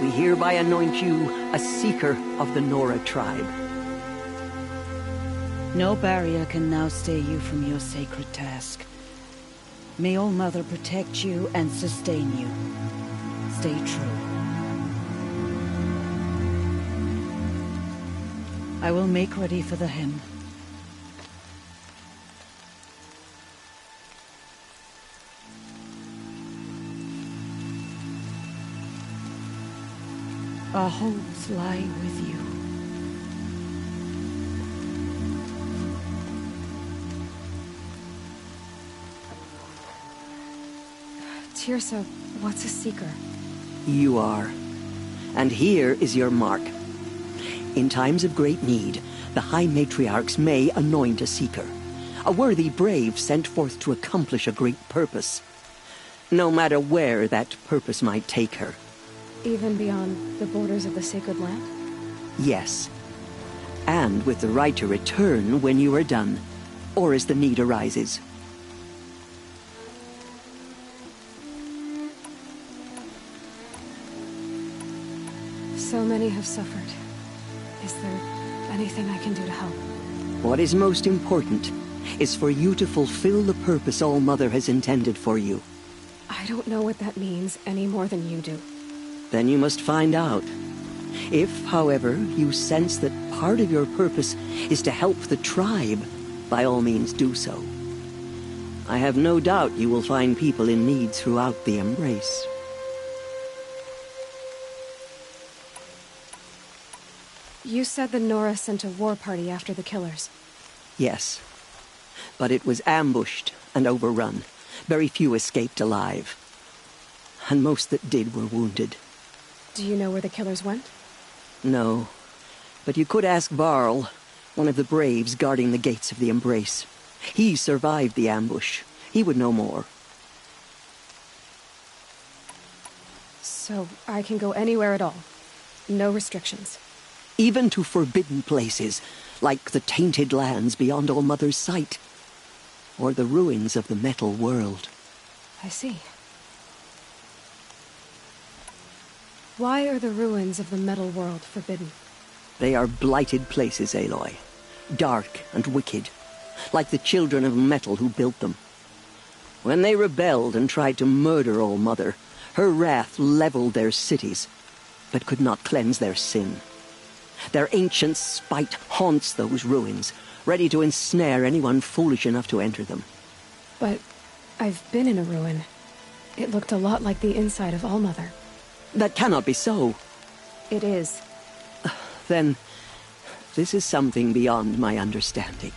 we hereby anoint you a seeker of the Nora tribe. No barrier can now stay you from your sacred task. May All Mother protect you and sustain you. Stay true. I will make ready for the hymn. Our hopes lie with you. Tirsa, what's a seeker? You are. And here is your mark. In times of great need, the High Matriarchs may anoint a seeker. A worthy brave sent forth to accomplish a great purpose. No matter where that purpose might take her. Even beyond the borders of the sacred land? Yes. And with the right to return when you are done, or as the need arises. So many have suffered. Is there anything I can do to help? What is most important is for you to fulfill the purpose All Mother has intended for you. I don't know what that means any more than you do. Then you must find out. If, however, you sense that part of your purpose is to help the tribe, by all means do so. I have no doubt you will find people in need throughout the Embrace. You said the Nora sent a war party after the killers. Yes. But it was ambushed and overrun. Very few escaped alive. And most that did were wounded. Do you know where the killers went? No. But you could ask Varl, one of the braves guarding the gates of the Embrace. He survived the ambush. He would know more. So I can go anywhere at all? No restrictions? Even to forbidden places, like the tainted lands beyond All Mother's sight. Or the ruins of the metal world. I see. Why are the ruins of the metal world forbidden? They are blighted places, Aloy. Dark and wicked. Like the children of metal who built them. When they rebelled and tried to murder All Mother, her wrath leveled their cities, but could not cleanse their sin. Their ancient spite haunts those ruins, ready to ensnare anyone foolish enough to enter them. But I've been in a ruin. It looked a lot like the inside of All Mother. That cannot be so. It is. Then, this is something beyond my understanding.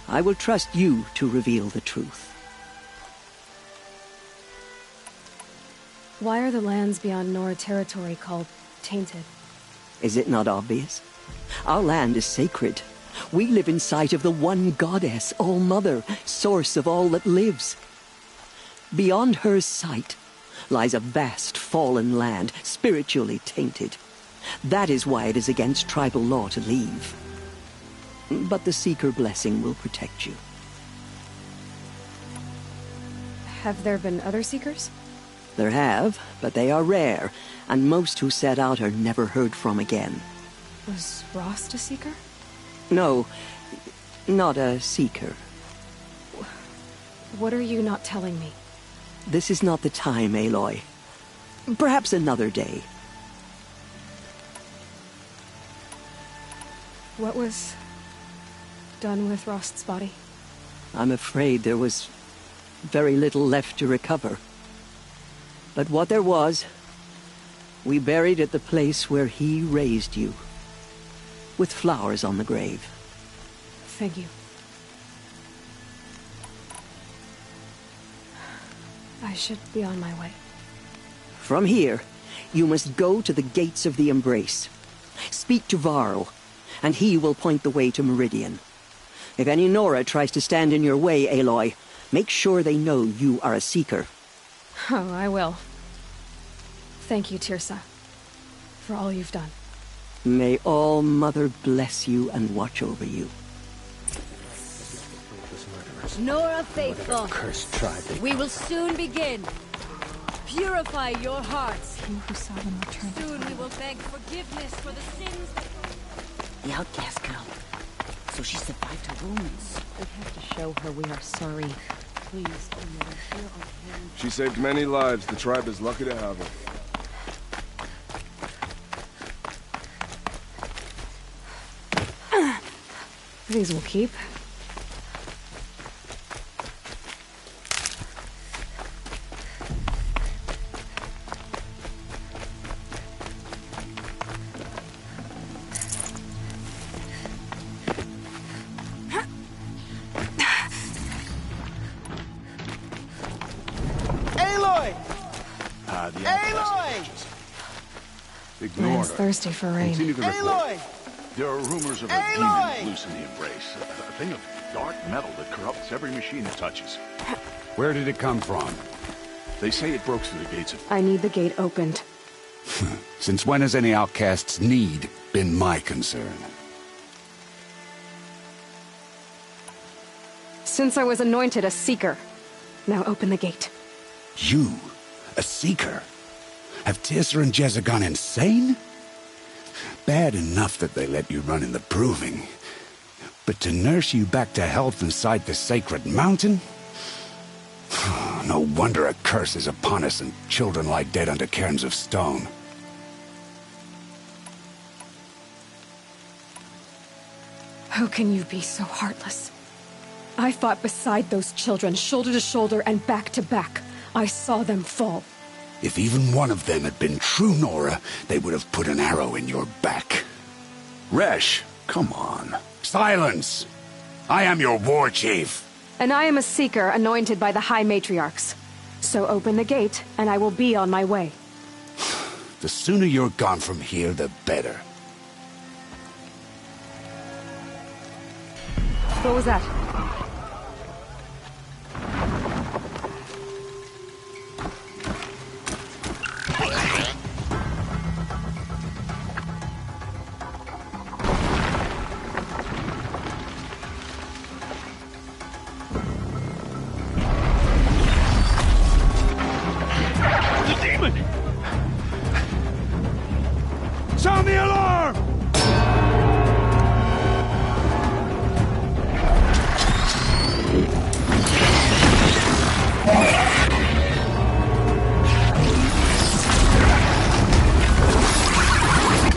I will trust you to reveal the truth. Why are the lands beyond Nora territory called tainted? Is it not obvious? Our land is sacred. We live in sight of the One Goddess, All Mother, source of all that lives. Beyond her sight lies a vast fallen land, spiritually tainted. That is why it is against tribal law to leave. But the Seeker blessing will protect you. Have there been other Seekers? There have, but they are rare, and most who set out are never heard from again. Was Rost a Seeker? No, not a Seeker. What are you not telling me? This is not the time, Aloy. Perhaps another day. What was done with Rost's body? I'm afraid there was very little left to recover. But what there was, we buried at the place where he raised you, with flowers on the grave. Thank you. I should be on my way. From here, you must go to the gates of the Embrace. Speak to Varl, and he will point the way to Meridian. If any Nora tries to stand in your way, Aloy, make sure they know you are a Seeker. Oh, I will. Thank you, Tirsa, for all you've done. May All Mother bless you and watch over you. Nora Faithful, Cursed tribe. we will soon begin. Purify your hearts. You who saw them return. Soon we will beg forgiveness for the sins that... The outcast girl. So she survived her wounds. We have to show her we are sorry. Please, Nora, hear our hands. She saved many lives. The tribe is lucky to have her. These will keep. Aloy! The Aloy! Ignore Man's her. thirsty for rain. Continue to report. Aloy! There are rumors of a Aloy! demon loose in the Embrace. A thing of dark metal that corrupts every machine it touches. Where did it come from? They say it broke through the gates of... I need the gate opened. Since when has any outcast's need been my concern? Since I was anointed a Seeker. Now open the gate. You? A Seeker? Have Tirsa and Jezza gone insane? Bad enough that they let you run in the Proving. But to nurse you back to health inside the sacred mountain? No wonder a curse is upon us and children lie dead under cairns of stone. How can you be so heartless? I fought beside those children, shoulder to shoulder and back to back. I saw them fall. If even one of them had been true Nora, they would have put an arrow in your back. Resh, come on. Silence! I am your war chief. And I am a Seeker anointed by the High Matriarchs. So open the gate, and I will be on my way. The sooner you're gone from here, the better. What was that? Sound the alarm!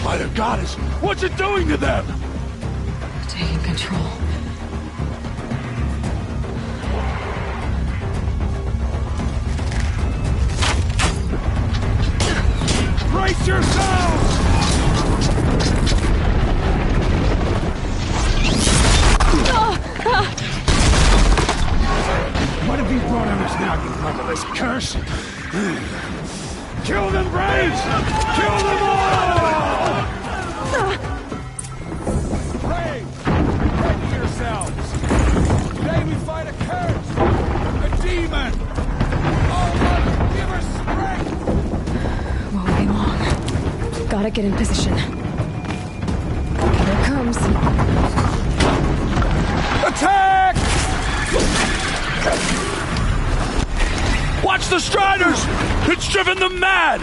By the goddess, what's it doing to them? Taking control. Brace yourselves! What have you brought on us now, you motherless curse? Kill them, Braves! Kill them all! Braves, ready yourselves! Today we fight a curse! A demon! A Get in position. Here it comes. Attack! Watch the Striders! It's driven them mad!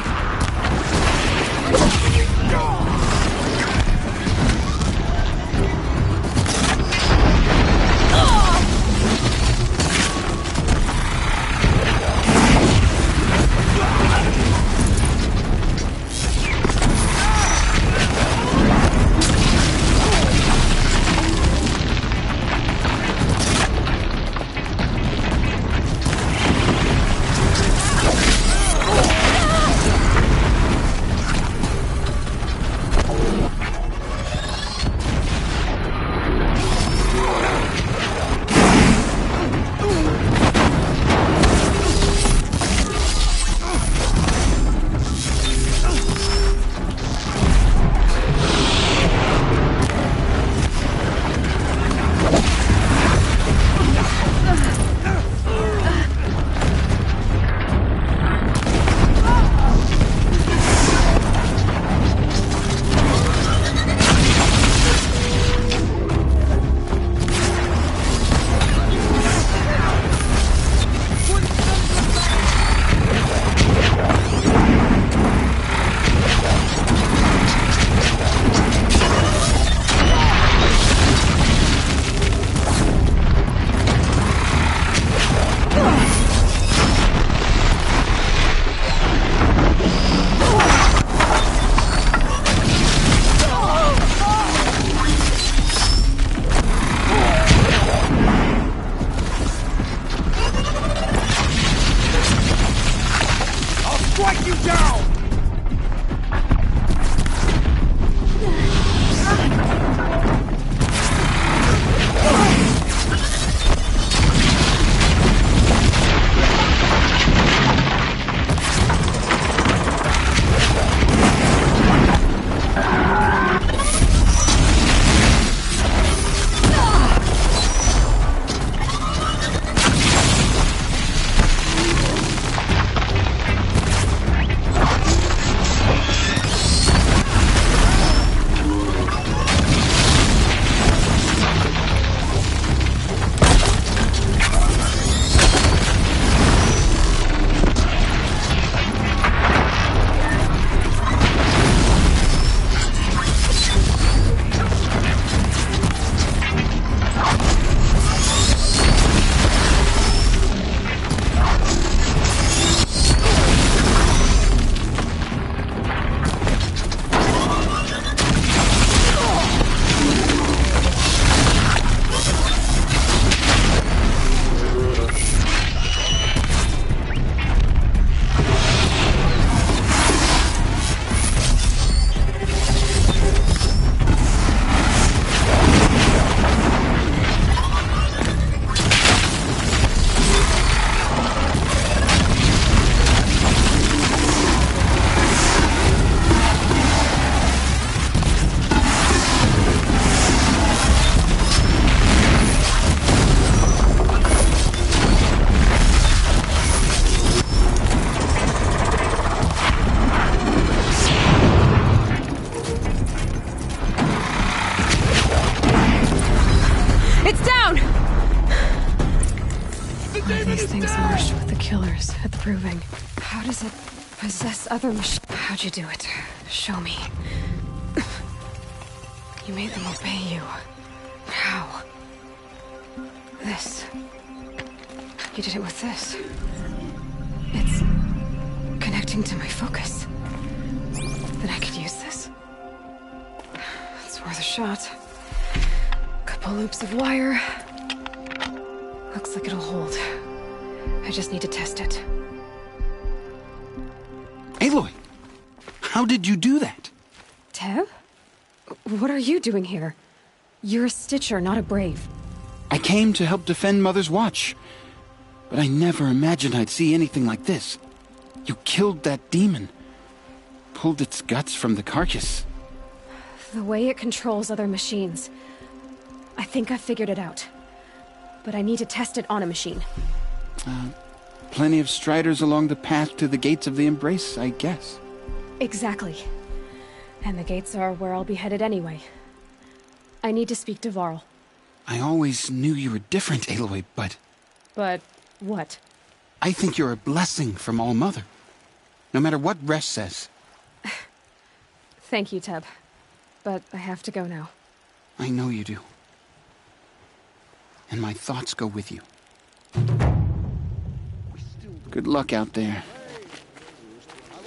These things marched with the killers at the Proving. How does it possess other machines? How'd you do it? Show me. You made them obey you. How? This. You did it with this. It's connecting to my focus. Then I could use this. It's worth a shot. Couple loops of wire. Looks like it'll hold. I just need to test it. Aloy! How did you do that? Tev? What are you doing here? You're a Stitcher, not a Brave. I came to help defend Mother's Watch. But I never imagined I'd see anything like this. You killed that demon. Pulled its guts from the carcass. The way it controls other machines. I think I figured it out. But I need to test it on a machine. Plenty of Striders along the path to the gates of the Embrace, I guess. Exactly. And the gates are where I'll be headed anyway. I need to speak to Varl. I always knew you were different, Aloy, but... But what? I think you're a blessing from All Mother. No matter what Resh says. Thank you, Teb. But I have to go now. I know you do. And my thoughts go with you. Good luck out there.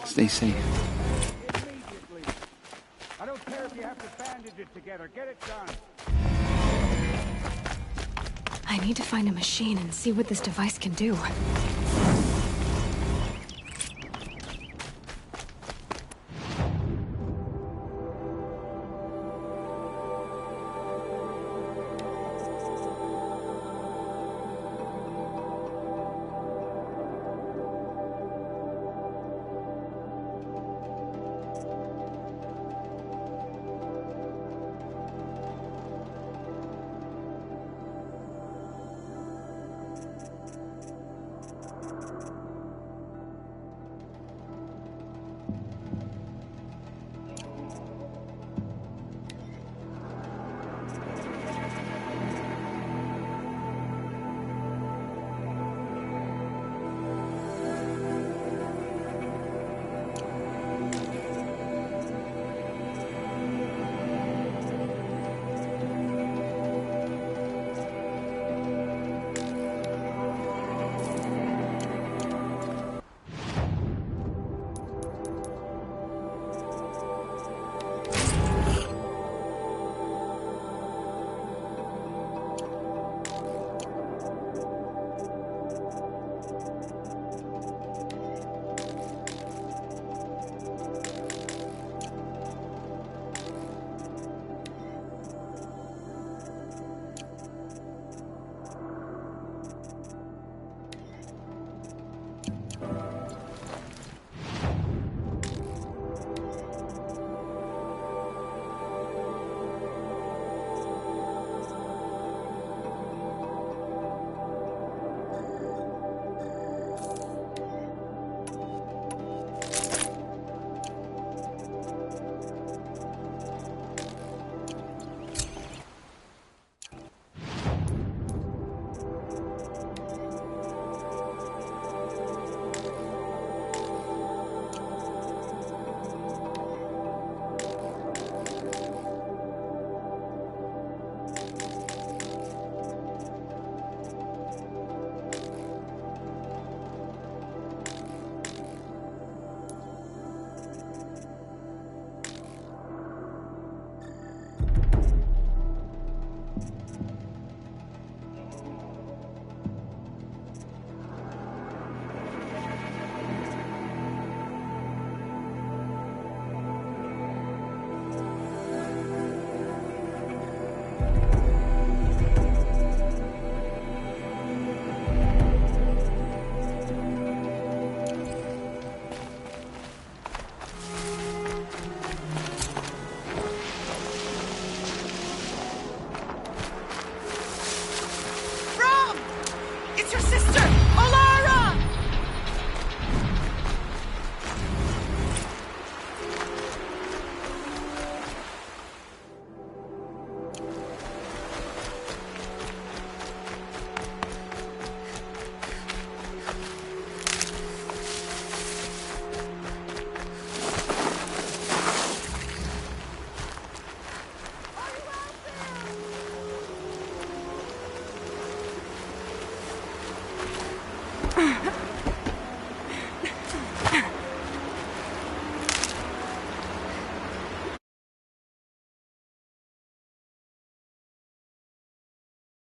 Stay safe. I don't care if you have to bandage it together. Get it done. I need to find a machine and see what this device can do.